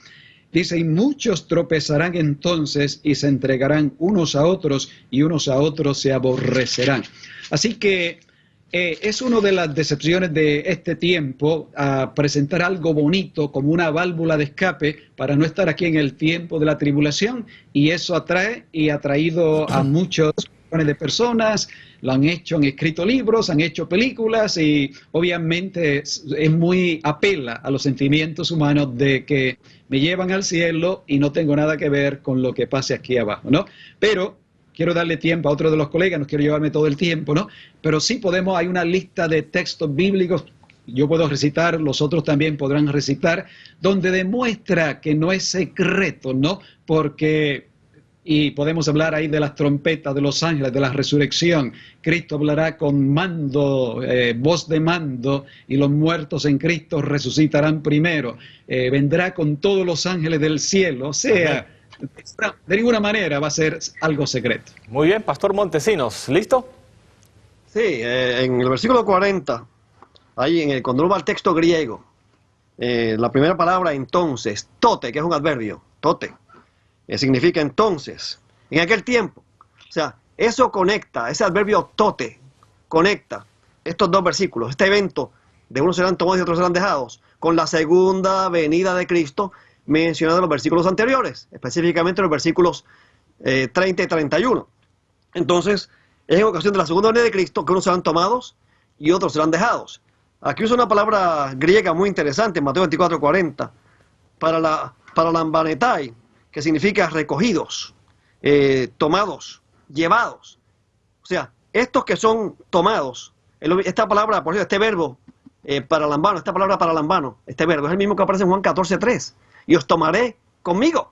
Dice, y muchos tropezarán entonces y se entregarán unos a otros y unos a otros se aborrecerán. Así que es una de las decepciones de este tiempo, a presentar algo bonito como una válvula de escape para no estar aquí en el tiempo de la tribulación, y eso atrae y ha traído a muchos millones de personas, lo han hecho, han escrito libros, han hecho películas y obviamente es muy apela a los sentimientos humanos de que me llevan al cielo y no tengo nada que ver con lo que pase aquí abajo, ¿no? Pero quiero darle tiempo a otro de los colegas, no quiero llevarme todo el tiempo, ¿no? Pero sí podemos, hay una lista de textos bíblicos, yo puedo recitar, los otros también podrán recitar, donde demuestra que no es secreto, ¿no? Porque, y podemos hablar ahí de las trompetas, de los ángeles, de la resurrección. Cristo hablará con mando, voz de mando, y los muertos en Cristo resucitarán primero. Vendrá con todos los ángeles del cielo, o sea, de ninguna manera va a ser algo secreto. Muy bien, Pastor Montesinos, ¿listo? Sí, en el versículo 40, ahí cuando uno va al texto griego, la primera palabra entonces, tote, que es un adverbio, tote, significa entonces, en aquel tiempo. O sea, eso conecta, ese adverbio tote, conecta estos dos versículos, este evento de unos serán tomados y otros serán dejados, con la segunda venida de Cristo mencionado en los versículos anteriores, específicamente los versículos 30 y 31. Entonces, es en ocasión de la segunda venida de Cristo que unos serán tomados y otros serán dejados. Aquí usa una palabra griega muy interesante, Mateo 24, 40, para la lambanetai, que significa recogidos, tomados, llevados. O sea, estos que son tomados, esta palabra, por ejemplo, este verbo paralambano, esta palabra paralambano, este verbo es el mismo que aparece en Juan 14:3. Y os tomaré conmigo.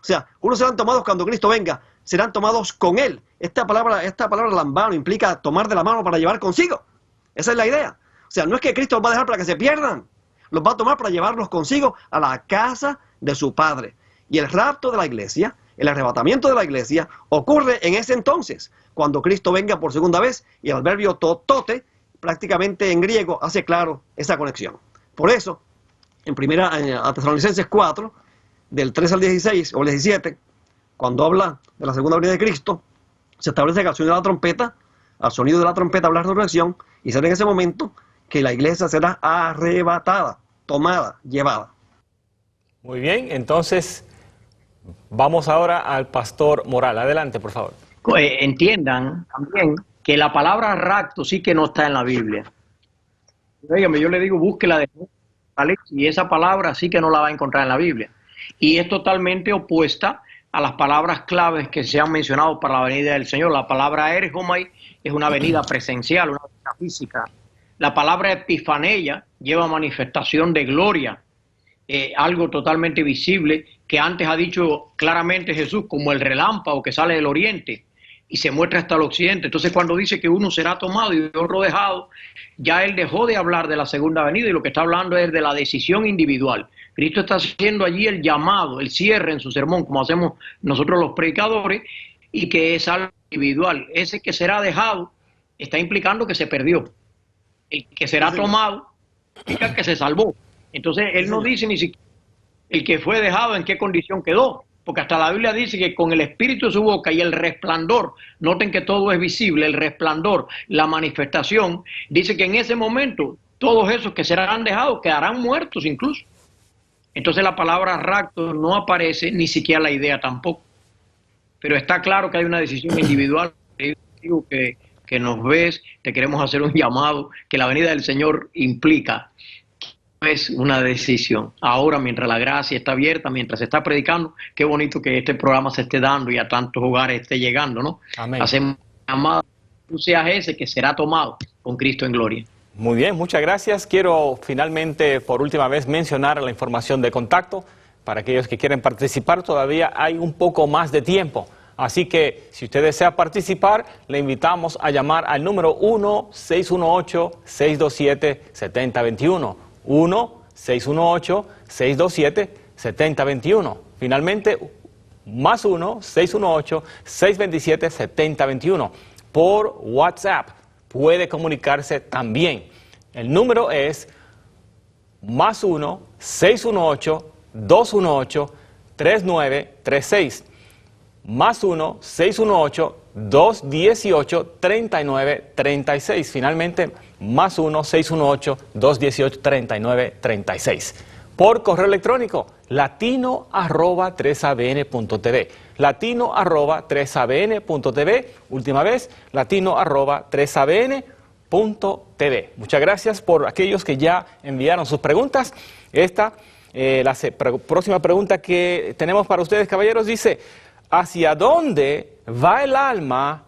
O sea, unos serán tomados cuando Cristo venga, serán tomados con Él. Esta palabra lambano implica tomar de la mano para llevar consigo. Esa es la idea. O sea, no es que Cristo los va a dejar para que se pierdan, los va a tomar para llevarlos consigo a la casa de su Padre. Y el rapto de la iglesia el arrebatamiento de la iglesia ocurre en ese entonces, cuando Cristo venga por segunda vez, y el adverbio tote, prácticamente en griego, hace claro esa conexión. Por eso, en a Tesalonicenses 4, del 3 al 16 o 17, cuando habla de la segunda venida de Cristo, se establece que al sonido de la trompeta, habla de resurrección, y será en ese momento que la iglesia será arrebatada, tomada, llevada. Muy bien, entonces vamos ahora al pastor Moral. Adelante, por favor. Entiendan también que la palabra rapto sí que no está en la Biblia. Dígame, yo le digo, búsquela de Alex, y esa palabra sí que no la va a encontrar en la Biblia. Y es totalmente opuesta a las palabras claves que se han mencionado para la venida del Señor. La palabra ergomai es una venida presencial, una venida física. La palabra epifaneia lleva manifestación de gloria, algo totalmente visible que antes ha dicho claramente Jesús, como el relámpago que sale del oriente y se muestra hasta el occidente. Entonces, cuando dice que uno será tomado y otro dejado, ya él dejó de hablar de la segunda venida y lo que está hablando es de la decisión individual. Cristo está haciendo allí el llamado, el cierre en su sermón, como hacemos nosotros los predicadores, y que es algo individual. Ese que será dejado está implicando que se perdió. El que será tomado implica que se salvó. Entonces, él no dice ni siquiera el que fue dejado en qué condición quedó, porque hasta la Biblia dice que con el espíritu de su boca y el resplandor, noten que todo es visible, el resplandor, la manifestación, dice que en ese momento todos esos que serán dejados quedarán muertos incluso. Entonces la palabra rapto no aparece, ni siquiera la idea tampoco. Pero está claro que hay una decisión individual. Digo que nos ves, te queremos hacer un llamado, que la venida del Señor implica es una decisión. Ahora, mientras la gracia está abierta, mientras se está predicando, qué bonito que este programa se esté dando y a tantos hogares esté llegando, ¿no? Amén. Hacemos un llamado, tú seas ese que será tomado con Cristo en gloria. Muy bien, muchas gracias. Quiero finalmente, por última vez, mencionar la información de contacto. Para aquellos que quieren participar, todavía hay un poco más de tiempo. Así que, si usted desea participar, le invitamos a llamar al número 1-618-627-7021. 1-618-627-7021. Finalmente, más 1-618-627-7021. Por WhatsApp puede comunicarse también. El número es más 1-618-218-3936. Más 1-618-218-3936. Finalmente, más 1-618-218-3936. Por correo electrónico, latino@3abn.tv. latino@3abn.tv. Última vez, latino@3abn.tv. Muchas gracias por aquellos que ya enviaron sus preguntas. La próxima pregunta que tenemos para ustedes, caballeros, dice: ¿hacia dónde va el alma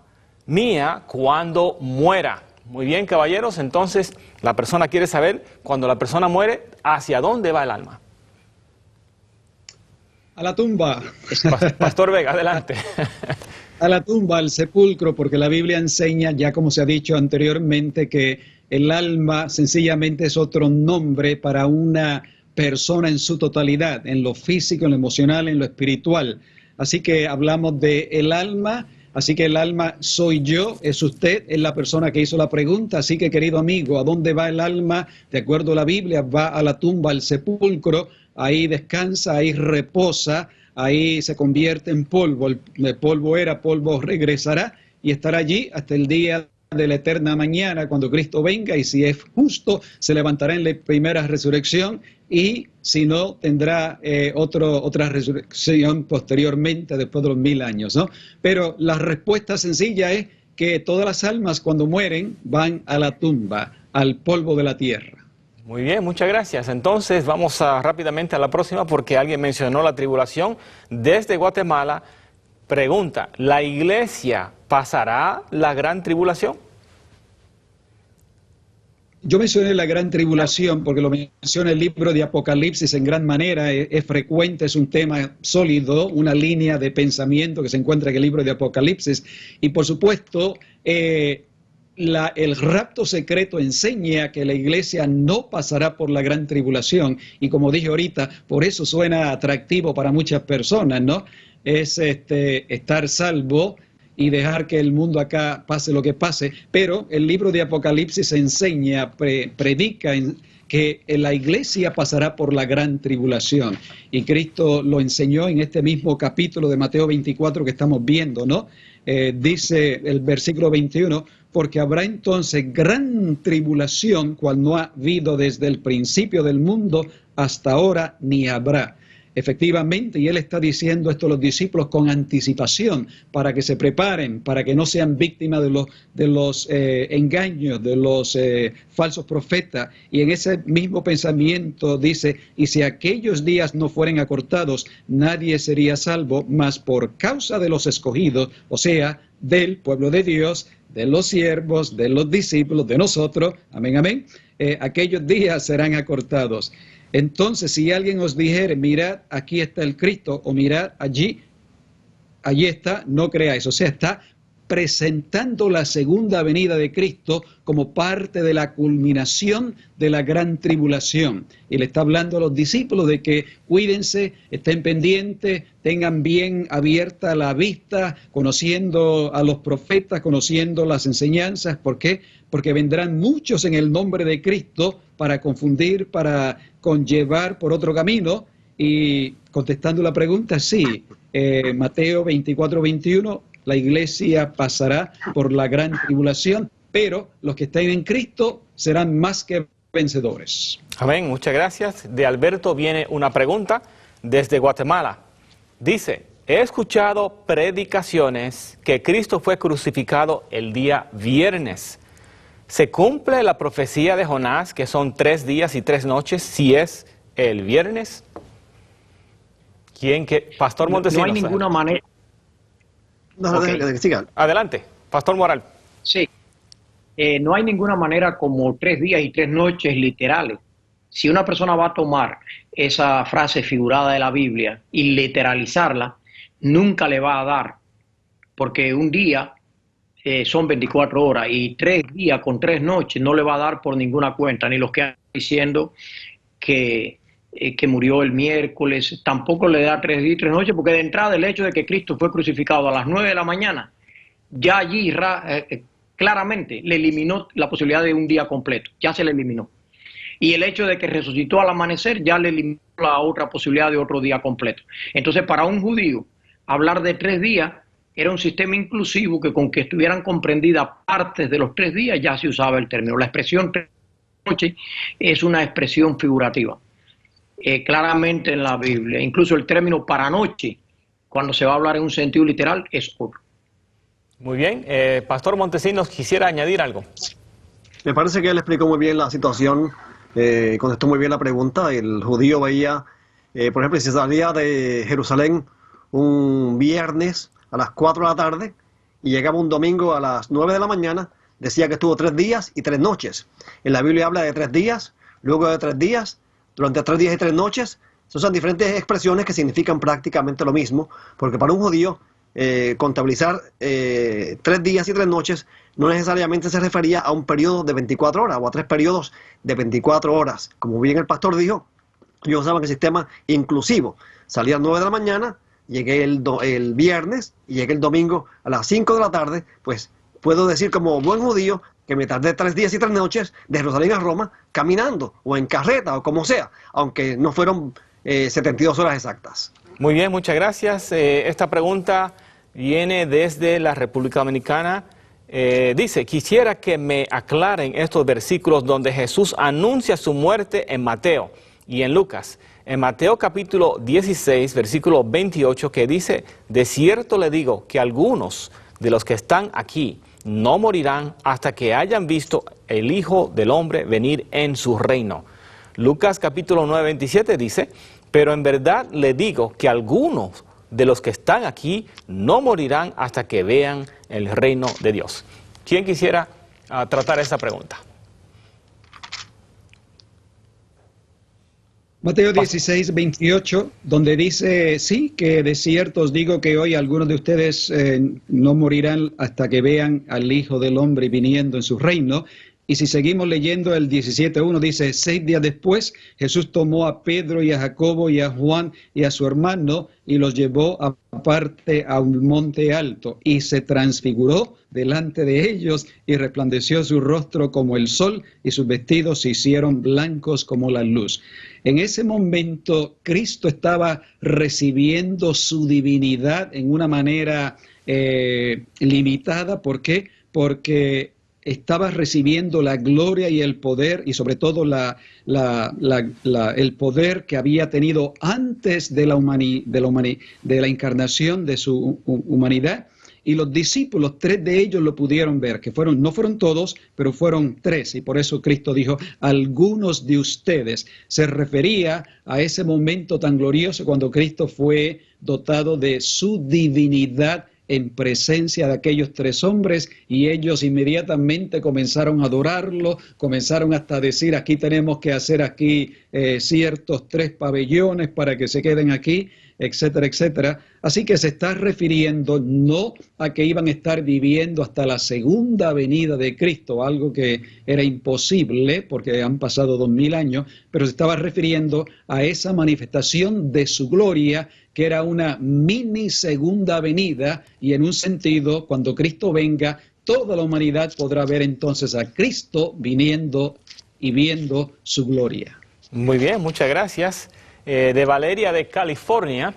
mía cuando muera? Muy bien, caballeros, entonces la persona quiere saber, cuando la persona muere, ¿hacia dónde va el alma? A la tumba. Pastor Vega, adelante. A la tumba, al sepulcro, porque la Biblia enseña, ya como se ha dicho anteriormente, que el alma sencillamente es otro nombre para una persona en su totalidad, en lo físico, en lo emocional, en lo espiritual. Así que hablamos de el alma. Así que el alma soy yo, es usted, es la persona que hizo la pregunta. Así que, querido amigo, ¿a dónde va el alma? De acuerdo a la Biblia, va a la tumba, al sepulcro. Ahí descansa, ahí reposa, ahí se convierte en polvo. El polvo era, polvo regresará y estará allí hasta el día de la eterna mañana, cuando Cristo venga, y si es justo, se levantará en la primera resurrección, y si no, tendrá otra resurrección posteriormente, después de los 1000 años, ¿no? Pero la respuesta sencilla es que todas las almas, cuando mueren, van a la tumba, al polvo de la tierra. Muy bien, muchas gracias. Entonces vamos rápidamente a la próxima, porque alguien mencionó la tribulación. Desde Guatemala pregunta: ¿la iglesia pasará la gran tribulación? Yo mencioné la gran tribulación porque lo menciona el libro de Apocalipsis en gran manera, es frecuente, es un tema sólido, una línea de pensamiento que se encuentra en el libro de Apocalipsis. Y por supuesto, el rapto secreto enseña que la iglesia no pasará por la gran tribulación, y como dije ahorita, por eso suena atractivo para muchas personas, ¿no? Es estar salvo y dejar que el mundo acá pase lo que pase, pero el libro de Apocalipsis enseña, predica que la iglesia pasará por la gran tribulación, y Cristo lo enseñó en este mismo capítulo de Mateo 24 que estamos viendo, ¿no? Dice el versículo 21, porque habrá entonces gran tribulación, cual no ha habido desde el principio del mundo hasta ahora, ni habrá. Efectivamente, y él está diciendo esto a los discípulos con anticipación, para que se preparen, para que no sean víctimas de los engaños, de los falsos profetas. Y en ese mismo pensamiento dice, y si aquellos días no fueren acortados, nadie sería salvo, mas por causa de los escogidos, o sea, del pueblo de Dios, de los siervos, de los discípulos, de nosotros, amén, amén, aquellos días serán acortados. Entonces, si alguien os dijere, mirad, aquí está el Cristo, o mirad, allí está, no creáis. O sea, está presentando la segunda venida de Cristo como parte de la culminación de la gran tribulación. Y le está hablando a los discípulos de que cuídense, estén pendientes, tengan bien abierta la vista, conociendo a los profetas, conociendo las enseñanzas. ¿Por qué? Porque vendrán muchos en el nombre de Cristo para confundir, para conllevar por otro camino. Y contestando la pregunta, sí, Mateo 24, 21, la iglesia pasará por la gran tribulación, pero los que estén en Cristo serán más que vencedores. Amén, muchas gracias. De Alberto viene una pregunta desde Guatemala. Dice, he escuchado predicaciones que Cristo fue crucificado el día viernes. ¿Se cumple la profecía de Jonás, que son 3 días y 3 noches, si es el viernes? Pastor Montesinos. No hay ninguna manera. No, Okay. Sigan. Adelante, Pastor Moral. Sí. No hay ninguna manera como 3 días y 3 noches literales. Si una persona va a tomar esa frase figurada de la Biblia y literalizarla, nunca le va a dar, porque un día son 24 horas y 3 días con 3 noches no le va a dar por ninguna cuenta, ni los que están diciendo que murió el miércoles, tampoco le da 3 días y 3 noches, porque de entrada el hecho de que Cristo fue crucificado a las 9 de la mañana, ya allí claramente le eliminó la posibilidad de un día completo, ya se le eliminó. Y el hecho de que resucitó al amanecer ya le eliminó la otra posibilidad de otro día completo. Entonces, para un judío, hablar de 3 días era un sistema inclusivo que con que estuvieran comprendidas partes de los 3 días ya se usaba el término. La expresión 3 noches es una expresión figurativa. Claramente en la Biblia, incluso el término para noche, cuando se va a hablar en un sentido literal, es otro. Muy bien, Pastor Montesinos, quisiera añadir algo. Me parece que él explicó muy bien la situación, contestó muy bien la pregunta. El judío veía, por ejemplo, si salía de Jerusalén un viernes a las 4 de la tarde y llegaba un domingo a las 9 de la mañana, decía que estuvo 3 días y 3 noches. En la Biblia habla de 3 días, luego de 3 días, durante 3 días y 3 noches. Son diferentes expresiones que significan prácticamente lo mismo, porque para un judío contabilizar 3 días y 3 noches no necesariamente se refería a un periodo de 24 horas o a 3 periodos de 24 horas. Como bien el pastor dijo, ellos usaban el sistema inclusivo. Salía a las 9 de la mañana, llegué el viernes y llegué el domingo a las 5 de la tarde, pues puedo decir como buen judío que me tardé 3 días y 3 noches de Jerusalén a Roma caminando o en carreta o como sea, aunque no fueron 72 horas exactas. Muy bien, muchas gracias. Esta pregunta viene desde la República Dominicana. Dice, quisiera que me aclaren estos versículos donde Jesús anuncia su muerte en Mateo y en Lucas. En Mateo capítulo 16, versículo 28, que dice, de cierto le digo que algunos de los que están aquí no morirán hasta que hayan visto el Hijo del Hombre venir en su reino. Lucas capítulo 9, 27 dice, pero en verdad le digo que algunos de los que están aquí no morirán hasta que vean el reino de Dios. ¿Quién quisiera tratar esa pregunta? Mateo 16, 28, donde dice, sí, que de cierto os digo que hoy algunos de ustedes no morirán hasta que vean al Hijo del Hombre viniendo en su reino. Y si seguimos leyendo el 17.1, dice, 6 días después, Jesús tomó a Pedro y a Jacobo y a Juan y a su hermano y los llevó aparte a un monte alto y se transfiguró delante de ellos y resplandeció su rostro como el sol y sus vestidos se hicieron blancos como la luz. En ese momento, Cristo estaba recibiendo su divinidad en una manera limitada. ¿Por qué? Porque estaba recibiendo la gloria y el poder, y sobre todo el poder que había tenido antes de la encarnación de su humanidad. Y los discípulos, 3 de ellos lo pudieron ver, que no fueron todos, pero fueron 3. Y por eso Cristo dijo, algunos de ustedes. Se refería a ese momento tan glorioso cuando Cristo fue dotado de su divinidad en presencia de aquellos 3 hombres, y ellos inmediatamente comenzaron a adorarlo, comenzaron hasta a decir, aquí tenemos que hacer aquí ciertos 3 pabellones para que se queden aquí, etcétera, etcétera. Así que se está refiriendo no a que iban a estar viviendo hasta la segunda venida de Cristo, algo que era imposible porque han pasado 2000 años, pero se estaba refiriendo a esa manifestación de su gloria, que era una mini segunda venida, y en un sentido, cuando Cristo venga, toda la humanidad podrá ver entonces a Cristo viniendo y viendo su gloria. Muy bien, muchas gracias. De Valeria de California,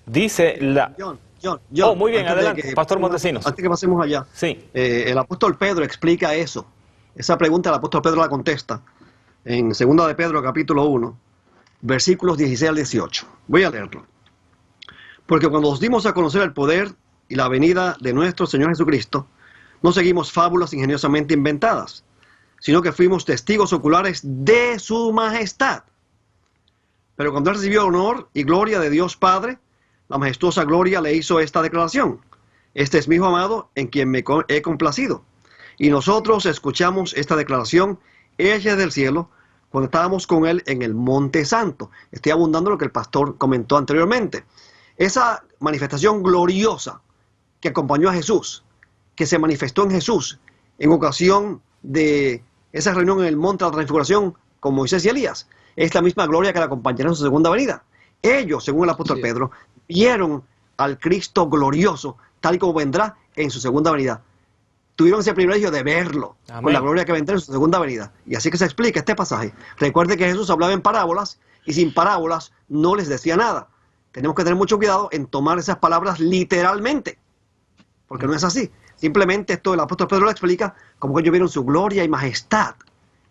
dice la... John, oh, muy bien, adelante, Pastor Montesinos. Antes que pasemos allá, sí. El apóstol Pedro explica eso. Esa pregunta el apóstol Pedro la contesta en 2 de Pedro capítulo 1, versículos 16 al 18. Voy a leerlo. Porque cuando os dimos a conocer el poder y la venida de nuestro Señor Jesucristo, no seguimos fábulas ingeniosamente inventadas, sino que fuimos testigos oculares de su majestad. Pero cuando él recibió honor y gloria de Dios Padre, la majestuosa gloria le hizo esta declaración: este es mi Hijo amado, en quien me he complacido. Y nosotros escuchamos esta declaración hecha del cielo cuando estábamos con él en el Monte Santo. Estoy abundando lo que el pastor comentó anteriormente. Esa manifestación gloriosa que acompañó a Jesús, que se manifestó en Jesús en ocasión de esa reunión en el Monte de la Transfiguración con Moisés y Elías, es la misma gloria que la acompañará en su segunda venida. Ellos, según el apóstol Pedro, vieron al Cristo glorioso, tal y como vendrá en su segunda venida. Tuvieron ese privilegio de verlo. Amén. Con la gloria que vendrá en su segunda venida. Y así que se explica este pasaje. Recuerde que Jesús hablaba en parábolas, y sin parábolas no les decía nada. Tenemos que tener mucho cuidado en tomar esas palabras literalmente, porque no es así. Simplemente esto el apóstol Pedro lo explica como que ellos vieron su gloria y majestad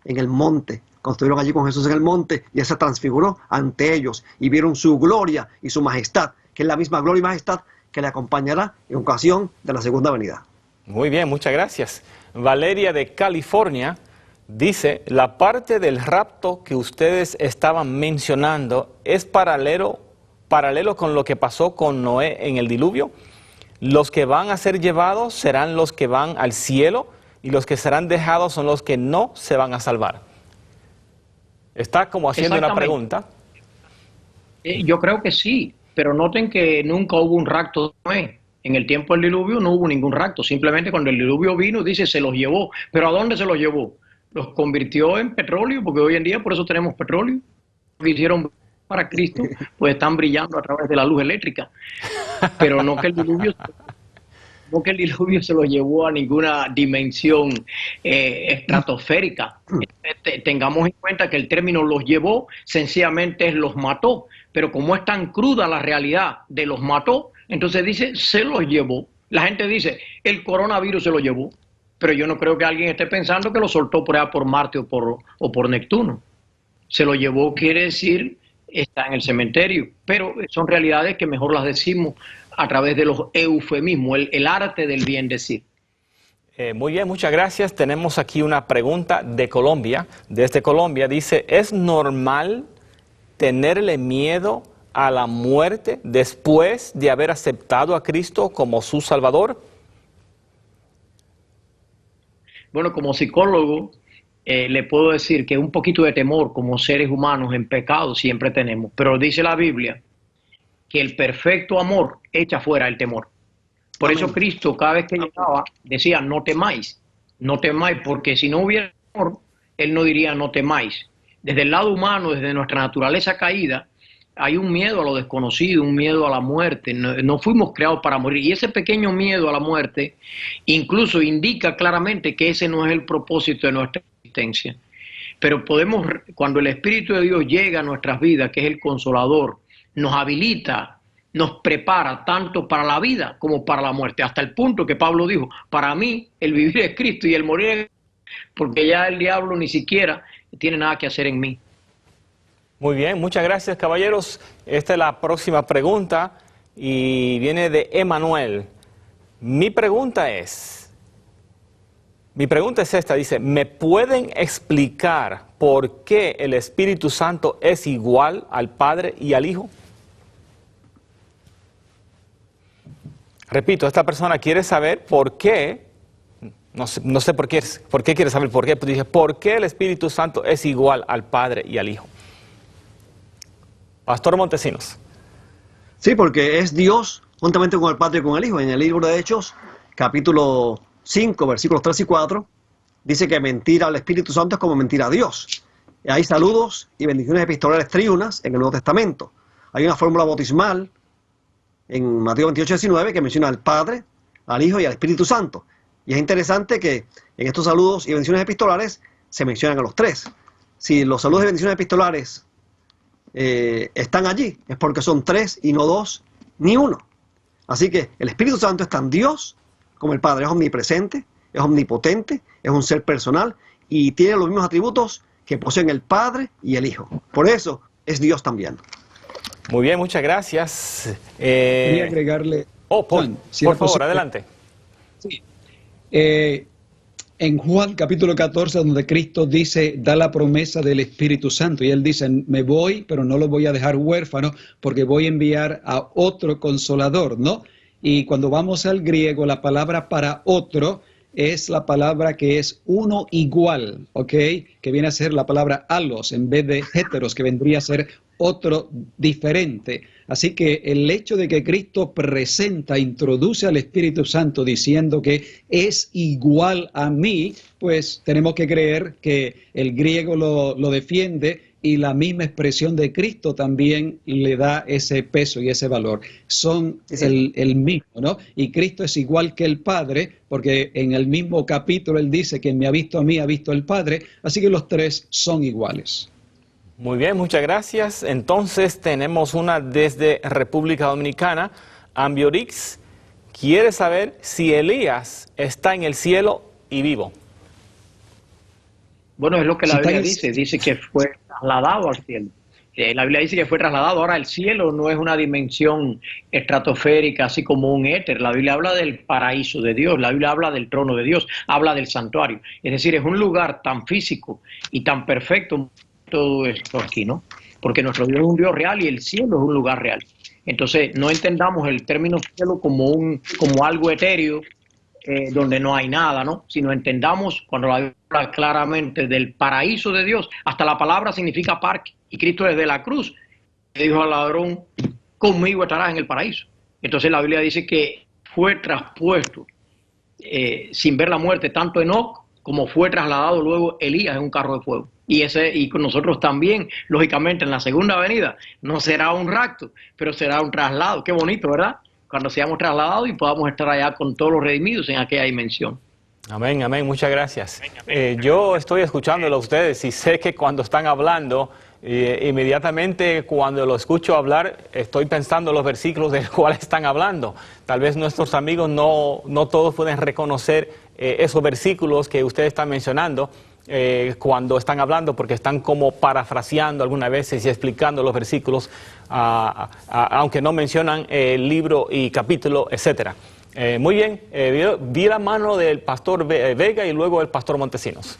en el monte, cuando estuvieron allí con Jesús en el monte, y Él se transfiguró ante ellos, y vieron su gloria y su majestad, que es la misma gloria y majestad que le acompañará en ocasión de la segunda venida. Muy bien, muchas gracias. Valeria de California dice, la parte del rapto que ustedes estaban mencionando es paralelo con lo que pasó con Noé en el diluvio. Los que van a ser llevados serán los que van al cielo, y los que serán dejados son los que no se van a salvar. Está como haciendo una pregunta. Yo creo que sí, pero noten que nunca hubo un rapto de Noé. En el tiempo del diluvio no hubo ningún rapto. Simplemente cuando el diluvio vino, dice, se los llevó. ¿Pero a dónde se los llevó? Los convirtió en petróleo, porque hoy en día por eso tenemos petróleo. Lo hicieron para Cristo, pues están brillando a través de la luz eléctrica. Pero no que el diluvio se lo llevó a ninguna dimensión estratosférica. Tengamos en cuenta que el término los llevó sencillamente es los mató, pero como es tan cruda la realidad de los mató, entonces dice se los llevó. La gente dice el coronavirus se lo llevó, pero yo no creo que alguien esté pensando que lo soltó por allá por Marte o por Neptuno. Se lo llevó quiere decir está en el cementerio, pero son realidades que mejor las decimos a través de los eufemismos, el arte del bien decir. Muy bien, muchas gracias. Tenemos aquí una pregunta de Colombia. Desde Colombia dice, ¿es normal tenerle miedo a la muerte después de haber aceptado a Cristo como su Salvador? Bueno, como psicólogo, le puedo decir que un poquito de temor como seres humanos en pecado siempre tenemos, pero dice la Biblia que el perfecto amor echa fuera el temor. Por eso Cristo cada vez que llegaba decía no temáis, porque si no hubiera amor, Él no diría no temáis. Desde el lado humano, desde nuestra naturaleza caída, hay un miedo a lo desconocido, un miedo a la muerte. No fuimos creados para morir. Y ese pequeño miedo a la muerte incluso indica claramente que ese no es el propósito de nuestra existencia. Pero podemos, cuando el Espíritu de Dios llega a nuestras vidas, que es el Consolador, nos habilita, nos prepara tanto para la vida como para la muerte. Hasta el punto que Pablo dijo, para mí el vivir es Cristo y el morir es Cristo, porque ya el diablo ni siquiera tiene nada que hacer en mí. Muy bien, muchas gracias, caballeros. Esta es la próxima pregunta y viene de Emanuel. Mi pregunta es esta, dice, ¿me pueden explicar por qué el Espíritu Santo es igual al Padre y al Hijo? Repito, esta persona quiere saber por qué, no sé por qué quiere saber por qué, pero dice, ¿por qué el Espíritu Santo es igual al Padre y al Hijo? Pastor Montesinos. Sí, porque es Dios juntamente con el Padre y con el Hijo. En el libro de Hechos, capítulo 5, versículos 3 y 4, dice que mentir al Espíritu Santo es como mentir a Dios. Hay saludos y bendiciones epistolares triunas en el Nuevo Testamento. Hay una fórmula bautismal en Mateo 28, 19 que menciona al Padre, al Hijo y al Espíritu Santo. Y es interesante que en estos saludos y bendiciones epistolares se mencionan a los tres. Si los saludos y bendiciones epistolares están allí, es porque son tres y no dos ni uno. Así que el Espíritu Santo es tan Dios como el Padre, es omnipresente, es omnipotente, es un ser personal y tiene los mismos atributos que poseen el Padre y el Hijo. Por eso es Dios también. Muy bien, muchas gracias. Quería agregarle... Paul, si por favor, posible. adelante. Sí. En Juan capítulo 14, donde Cristo dice, da la promesa del Espíritu Santo, y Él dice, me voy, pero no lo voy a dejar huérfano, porque voy a enviar a otro consolador, ¿no? Y cuando vamos al griego, la palabra para otro es la palabra que es uno igual, ¿ok? Que viene a ser la palabra alos, en vez de heteros, que vendría a ser otro diferente. Así que el hecho de que Cristo introduce al Espíritu Santo diciendo que es igual a mí, pues tenemos que creer que el griego lo defiende y la misma expresión de Cristo también le da ese peso y ese valor. Son el mismo, ¿no? Y Cristo es igual que el Padre, porque en el mismo capítulo Él dice que me ha visto a mí, ha visto al Padre, así que los tres son iguales. Muy bien, muchas gracias. Entonces tenemos una desde República Dominicana. Ambiorix quiere saber si Elías está en el cielo y vivo. Bueno, es lo que la Biblia dice que fue trasladado al cielo. La Biblia dice que fue trasladado. Ahora, el cielo no es una dimensión estratosférica, así como un éter. La Biblia habla del paraíso de Dios, la Biblia habla del trono de Dios, habla del santuario. Es decir, es un lugar tan físico y tan perfecto todo esto aquí, ¿no? Porque nuestro Dios es un Dios real y el cielo es un lugar real. Entonces, no entendamos el término cielo como algo etéreo, donde no hay nada, ¿no? Sino entendamos cuando la Biblia habla claramente del paraíso de Dios, hasta la palabra significa parque. Y Cristo desde la cruz le dijo al ladrón, conmigo estarás en el paraíso. Entonces la Biblia dice que fue traspuesto sin ver la muerte, tanto Enoc como fue trasladado luego Elías en un carro de fuego. Y con nosotros también, lógicamente, en la segunda venida, no será un rapto, pero será un traslado. Qué bonito, ¿verdad? Cuando seamos trasladados y podamos estar allá con todos los redimidos en aquella dimensión. Amén, amén, muchas gracias. Yo estoy escuchándolo a ustedes y sé que cuando están hablando, inmediatamente cuando lo escucho hablar, estoy pensando en los versículos del cual están hablando. Tal vez nuestros amigos no todos pueden reconocer esos versículos que ustedes están mencionando cuando están hablando, porque están como parafraseando algunas veces y explicando los versículos, aunque no mencionan el libro y capítulo, etcétera. Muy bien, vi la mano del pastor Vega y luego el pastor Montesinos.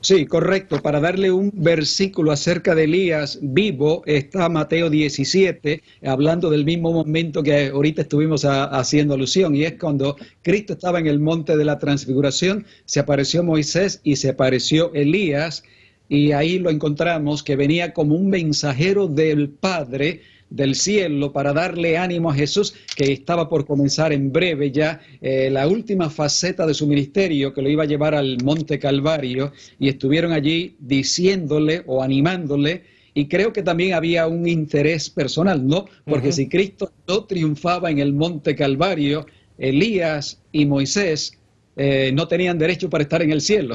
Sí, correcto. Para darle un versículo acerca de Elías vivo, está Mateo 17, hablando del mismo momento que ahorita estuvimos haciendo alusión, y es cuando Cristo estaba en el monte de la transfiguración, se apareció Moisés y se apareció Elías, y ahí lo encontramos que venía como un mensajero del Padre del cielo para darle ánimo a Jesús, que estaba por comenzar en breve ya la última faceta de su ministerio, que lo iba a llevar al Monte Calvario, y estuvieron allí diciéndole o animándole, y creo que también había un interés personal, ¿no? Porque si Cristo no triunfaba en el Monte Calvario, Elías y Moisés no tenían derecho para estar en el cielo.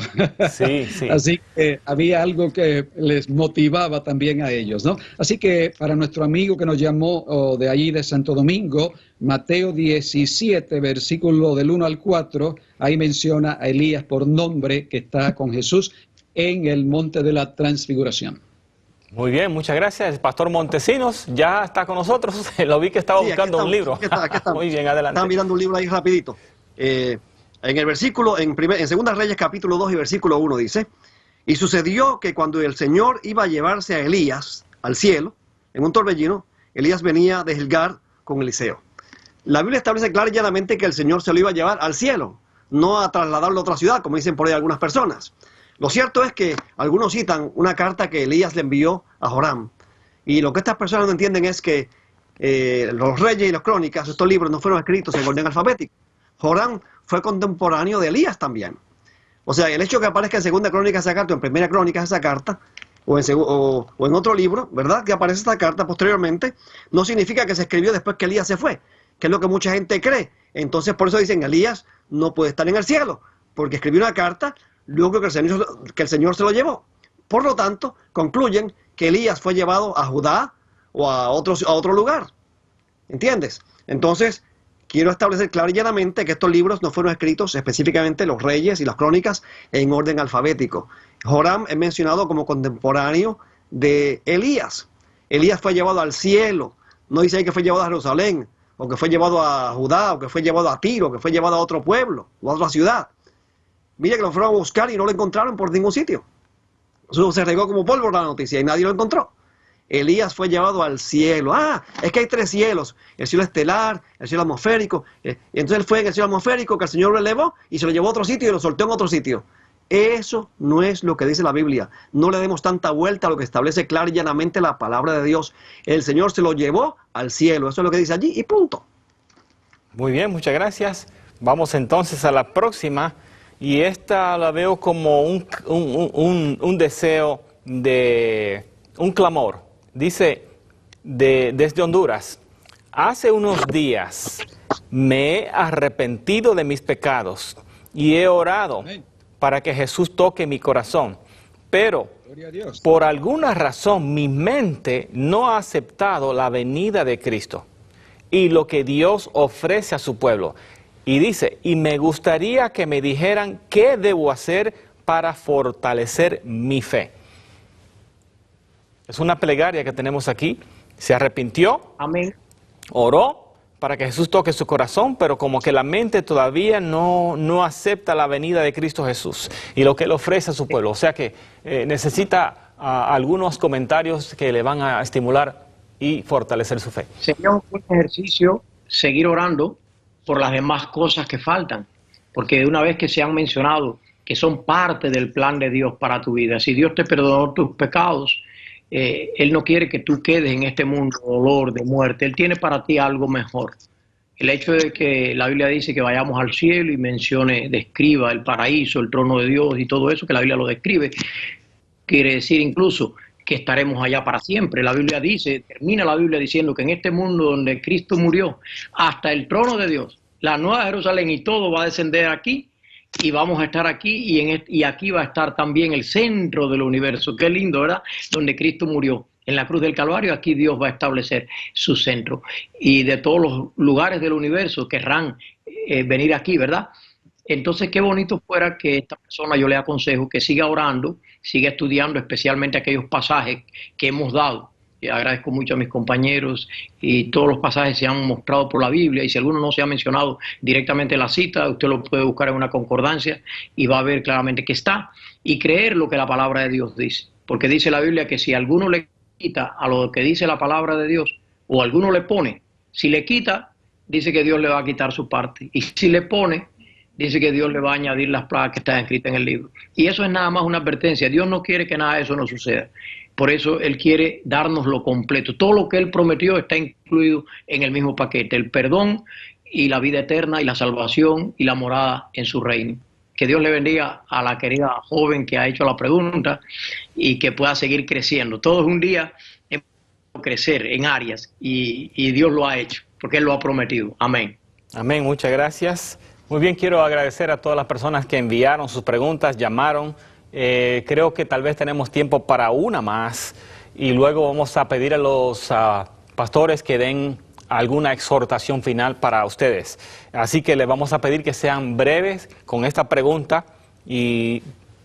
Sí, sí. Así que había algo que les motivaba también a ellos, ¿no? Así que para nuestro amigo que nos llamó de allí de Santo Domingo, Mateo 17, versículo del 1 al 4, ahí menciona a Elías por nombre, que está con Jesús en el monte de la transfiguración. Muy bien, muchas gracias. El pastor Montesinos ya está con nosotros. Lo vi que estaba buscando un libro. Aquí está. Muy bien, adelante. Estaba mirando un libro ahí rapidito. En el versículo, en Segunda Reyes capítulo 2 y versículo 1 dice: y sucedió que cuando el Señor iba a llevarse a Elías al cielo, en un torbellino, Elías venía de Gilgal con Eliseo. La Biblia establece clara y llanamente que el Señor se lo iba a llevar al cielo, no a trasladarlo a otra ciudad, como dicen por ahí algunas personas. Lo cierto es que algunos citan una carta que Elías le envió a Joram. Y lo que estas personas no entienden es que los Reyes y las Crónicas, estos libros no fueron escritos en orden alfabético. Joram fue contemporáneo de Elías también. O sea, el hecho de que aparezca en Segunda Crónica esa carta, o en Primera Crónica esa carta, o en otro libro, ¿verdad?, que aparece esta carta posteriormente, no significa que se escribió después que Elías se fue, que es lo que mucha gente cree. Entonces, por eso dicen, Elías no puede estar en el cielo, porque escribió una carta, luego que el Señor se lo llevó. Por lo tanto, concluyen que Elías fue llevado a Judá o a otro lugar. ¿Entiendes? Entonces, quiero establecer claro y llanamente que estos libros no fueron escritos específicamente los Reyes y las Crónicas en orden alfabético. Joram es mencionado como contemporáneo de Elías. Elías fue llevado al cielo. No dice ahí que fue llevado a Jerusalén, o que fue llevado a Judá, o que fue llevado a Tiro, o que fue llevado a otro pueblo, o a otra ciudad. Mira que lo fueron a buscar y no lo encontraron por ningún sitio. Eso se regó como polvo la noticia y nadie lo encontró. Elías fue llevado al cielo. Es que hay 3 cielos: el cielo estelar, el cielo atmosférico. Y entonces él fue en el cielo atmosférico, que el Señor lo elevó y se lo llevó a otro sitio y lo soltó en otro sitio. Eso no es lo que dice la Biblia. No le demos tanta vuelta a lo que establece clara y llanamente la palabra de Dios. El Señor se lo llevó al cielo. Eso es lo que dice allí y punto. Muy bien, muchas gracias. Vamos entonces a la próxima. Y esta la veo como un deseo de un clamor. Dice desde Honduras: hace unos días me he arrepentido de mis pecados y he orado para que Jesús toque mi corazón, pero por alguna razón mi mente no ha aceptado la venida de Cristo y lo que Dios ofrece a su pueblo. Y dice, y me gustaría que me dijeran qué debo hacer para fortalecer mi fe. Es una plegaria que tenemos aquí. Se arrepintió, Amén. oró para que Jesús toque su corazón, pero como que la mente todavía no acepta la venida de Cristo Jesús y lo que Él ofrece a su pueblo. O sea que necesita algunos comentarios que le van a estimular y fortalecer su fe. Sería un buen ejercicio seguir orando por las demás cosas que faltan, porque una vez que se han mencionado que son parte del plan de Dios para tu vida, si Dios te perdonó tus pecados, Él no quiere que tú quedes en este mundo de dolor, de muerte. Él tiene para ti algo mejor. El hecho de que la Biblia dice que vayamos al cielo y describa el paraíso, el trono de Dios y todo eso, que la Biblia lo describe, quiere decir incluso que estaremos allá para siempre. La Biblia dice, termina la Biblia diciendo que en este mundo donde Cristo murió, hasta el trono de Dios, la nueva Jerusalén y todo va a descender aquí, y vamos a estar aquí, y aquí va a estar también el centro del universo. Qué lindo, ¿verdad? Donde Cristo murió en la cruz del Calvario, aquí Dios va a establecer su centro. Y de todos los lugares del universo querrán venir aquí, ¿verdad? Entonces, qué bonito fuera que esta persona, yo le aconsejo que siga orando, siga estudiando especialmente aquellos pasajes que hemos dado. Y agradezco mucho a mis compañeros, y todos los pasajes se han mostrado por la Biblia, y si alguno no se ha mencionado directamente en la cita, usted lo puede buscar en una concordancia y va a ver claramente que está. y creer lo que la palabra de Dios dice. Porque dice la Biblia que si alguno le quita a lo que dice la palabra de Dios, o alguno le pone, si le quita, dice que Dios le va a quitar su parte. Y si le pone, dice que Dios le va a añadir las plagas que están escritas en el libro. Y eso es nada más una advertencia. Dios no quiere que nada de eso nos suceda. Por eso Él quiere darnos lo completo. Todo lo que Él prometió está incluido en el mismo paquete. El perdón y la vida eterna y la salvación y la morada en su reino. Que Dios le bendiga a la querida joven que ha hecho la pregunta y que pueda seguir creciendo. Todos un día hemos crecer en áreas y Dios lo ha hecho porque Él lo ha prometido. Amén. Amén, muchas gracias. Muy bien, quiero agradecer a todas las personas que enviaron sus preguntas, llamaron. Creo que tal vez tenemos tiempo para una más y luego vamos a pedir a los pastores que den alguna exhortación final para ustedes. Así que les vamos a pedir que sean breves con esta pregunta,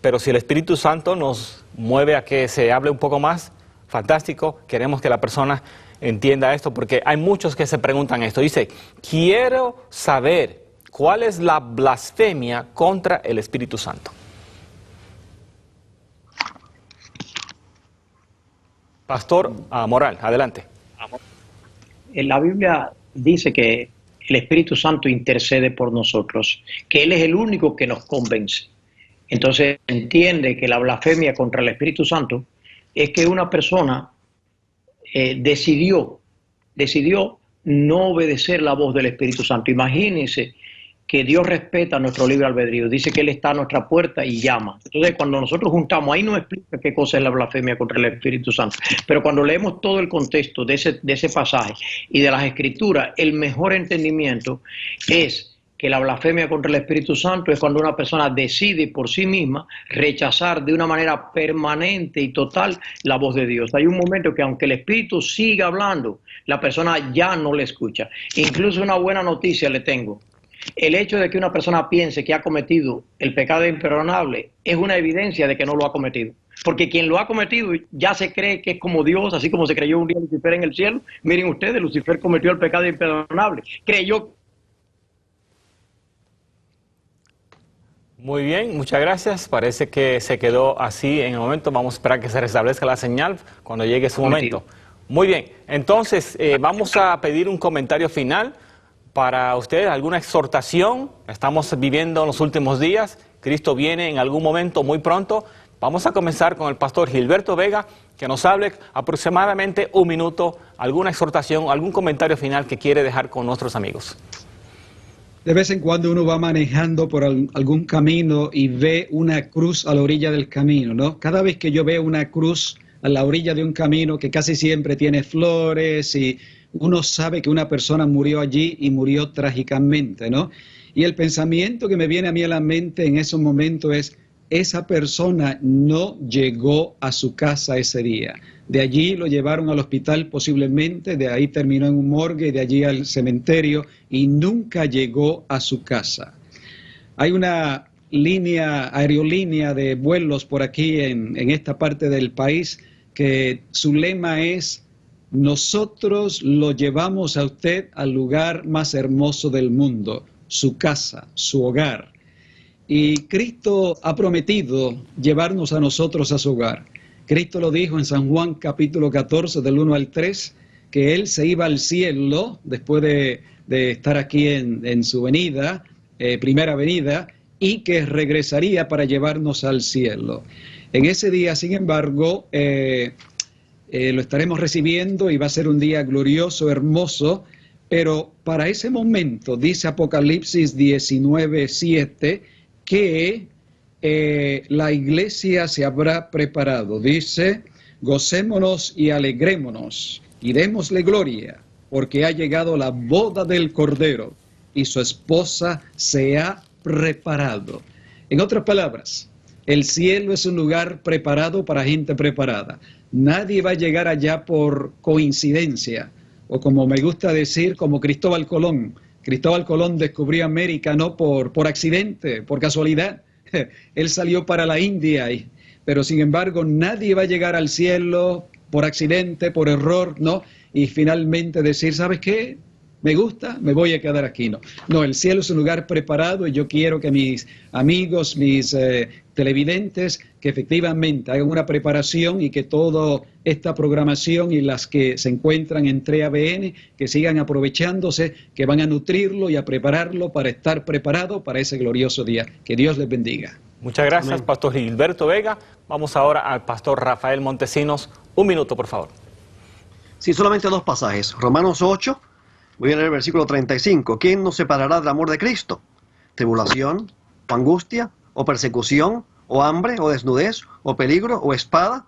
pero si el Espíritu Santo nos mueve a que se hable un poco más, fantástico. Queremos que la persona entienda esto porque hay muchos que se preguntan esto. Dice, quiero saber cuál es la blasfemia contra el Espíritu Santo. Pastor Moral, adelante. La Biblia dice que el Espíritu Santo intercede por nosotros, que Él es el único que nos convence. Entonces entiende que la blasfemia contra el Espíritu Santo es que una persona decidió no obedecer la voz del Espíritu Santo. Imagínense que Dios respeta nuestro libre albedrío, dice que Él está a nuestra puerta y llama. Entonces cuando nosotros juntamos, ahí nos explica qué cosa es la blasfemia contra el Espíritu Santo, pero cuando leemos todo el contexto de ese pasaje y de las Escrituras, el mejor entendimiento es que la blasfemia contra el Espíritu Santo es cuando una persona decide por sí misma rechazar de una manera permanente y total la voz de Dios. Hay un momento que aunque el Espíritu siga hablando, la persona ya no le escucha. Incluso una buena noticia le tengo. El hecho de que una persona piense que ha cometido el pecado imperdonable es una evidencia de que no lo ha cometido. Porque quien lo ha cometido ya se cree que es como Dios, así como se creyó un día Lucifer en el cielo. Miren ustedes, Lucifer cometió el pecado imperdonable. Creyó. Muy bien, muchas gracias. Parece que se quedó así en el momento. Vamos a esperar que se restablezca la señal cuando llegue su momento. Muy bien, entonces vamos a pedir un comentario final para ustedes, alguna exhortación. Estamos viviendo en los últimos días. Cristo viene en algún momento muy pronto. Vamos a comenzar con el pastor Gilberto Vega, que nos hable aproximadamente un minuto, alguna exhortación, algún comentario final que quiere dejar con nuestros amigos. De vez en cuando uno va manejando por algún camino y ve una cruz a la orilla del camino, ¿no? Cada vez que yo veo una cruz a la orilla de un camino que casi siempre tiene flores y uno sabe que una persona murió allí y murió trágicamente, ¿no? Y el pensamiento que me viene a mí a la mente en esos momentos es, esa persona no llegó a su casa ese día. De allí lo llevaron al hospital posiblemente, de ahí terminó en un morgue, de allí al cementerio y nunca llegó a su casa. Hay una aerolínea de vuelos por aquí en esta parte del país que su lema es: nosotros lo llevamos a usted al lugar más hermoso del mundo, su casa, su hogar. Y Cristo ha prometido llevarnos a nosotros a su hogar. Cristo lo dijo en San Juan capítulo 14 del 1 al 3, que Él se iba al cielo después de estar aquí en su venida, primera venida, y que regresaría para llevarnos al cielo. En ese día, sin embargo, lo estaremos recibiendo y va a ser un día glorioso, hermoso, pero para ese momento, dice Apocalipsis 19:7, que la iglesia se habrá preparado. Dice, gocémonos y alegrémonos y démosle gloria, porque ha llegado la boda del Cordero y su esposa se ha preparado. En otras palabras, el cielo es un lugar preparado para gente preparada. Nadie va a llegar allá por coincidencia, o como me gusta decir, como Cristóbal Colón. Cristóbal Colón descubrió América no por accidente, por casualidad. Él salió para la India, pero sin embargo nadie va a llegar al cielo por accidente, por error, ¿no? Y finalmente decir, ¿sabes qué? me gusta, me voy a quedar aquí. No, no, el cielo es un lugar preparado y yo quiero que mis amigos, mis televidentes, que efectivamente hagan una preparación y que toda esta programación y las que se encuentran en 3ABN, que sigan aprovechándose, que van a nutrirlo y a prepararlo para estar preparado para ese glorioso día. Que Dios les bendiga. Muchas gracias, Amén. Pastor Gilberto Vega. Vamos ahora al Pastor Rafael Montesinos. Un minuto, por favor. Sí, solamente 2 pasajes. Romanos 8, voy a leer el versículo 35. ¿Quién nos separará del amor de Cristo? ¿Tribulación, o angustia, o persecución, o hambre, o desnudez, o peligro, o espada?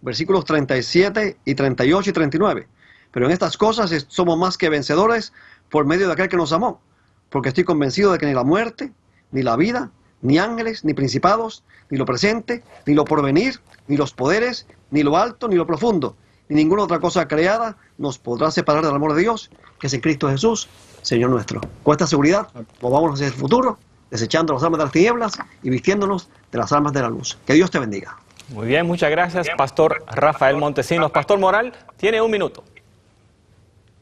Versículos 37 y 38 y 39. Pero en estas cosas somos más que vencedores por medio de aquel que nos amó. Porque estoy convencido de que ni la muerte, ni la vida, ni ángeles, ni principados, ni lo presente, ni lo porvenir, ni los poderes, ni lo alto, ni lo profundo, ni ninguna otra cosa creada nos podrá separar del amor de Dios, que es en Cristo Jesús, Señor nuestro. Con esta seguridad, movámonos hacia el futuro, desechando las armas de las tinieblas y vistiéndonos de las armas de la luz. Que Dios te bendiga. Muy bien, muchas gracias, Pastor Rafael Montesinos. Pastor Moral, tiene un minuto.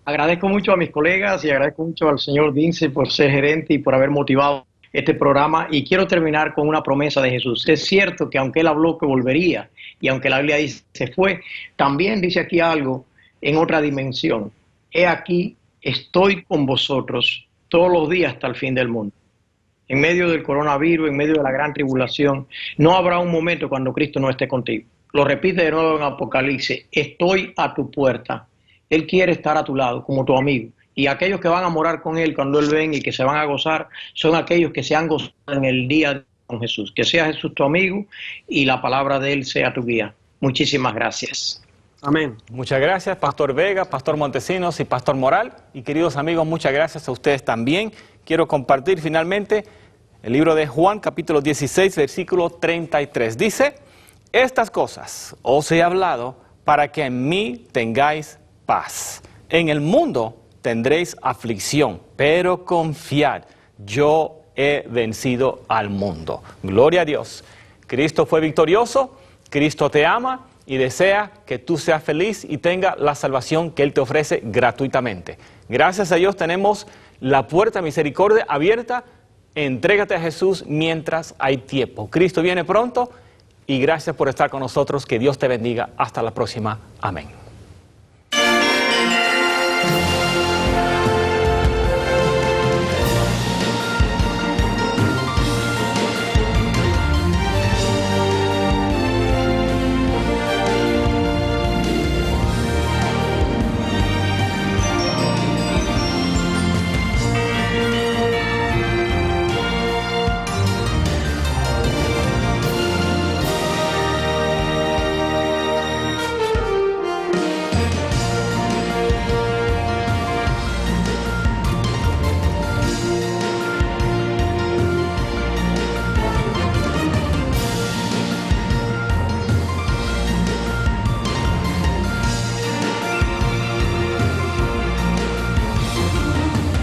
Agradezco mucho a mis colegas y agradezco mucho al señor Dinsi por ser gerente y por haber motivado este programa. Y quiero terminar con una promesa de Jesús. Es cierto que aunque Él habló que volvería y aunque la Biblia dice se fue, también dice aquí algo en otra dimensión. He aquí, estoy con vosotros todos los días hasta el fin del mundo. En medio del coronavirus, en medio de la gran tribulación, no habrá un momento cuando Cristo no esté contigo. Lo repite de nuevo en Apocalipsis, estoy a tu puerta. Él quiere estar a tu lado, como tu amigo. Y aquellos que van a morar con Él cuando Él venga y que se van a gozar, son aquellos que se han gozado en el día con Jesús. Que sea Jesús tu amigo y la palabra de Él sea tu guía. Muchísimas gracias. Amén. Muchas gracias, Pastor Vega, Pastor Montesinos y Pastor Moral. Y queridos amigos, muchas gracias a ustedes también. Quiero compartir finalmente el libro de Juan, capítulo 16, versículo 33. Dice, estas cosas os he hablado para que en mí tengáis paz. En el mundo tendréis aflicción, pero confiad, yo he vencido al mundo. Gloria a Dios. Cristo fue victorioso, Cristo te ama y desea que tú seas feliz y tenga la salvación que Él te ofrece gratuitamente. Gracias a Dios tenemos la puerta de misericordia abierta. Entrégate a Jesús mientras hay tiempo. Cristo viene pronto y gracias por estar con nosotros. Que Dios te bendiga. Hasta la próxima. Amén.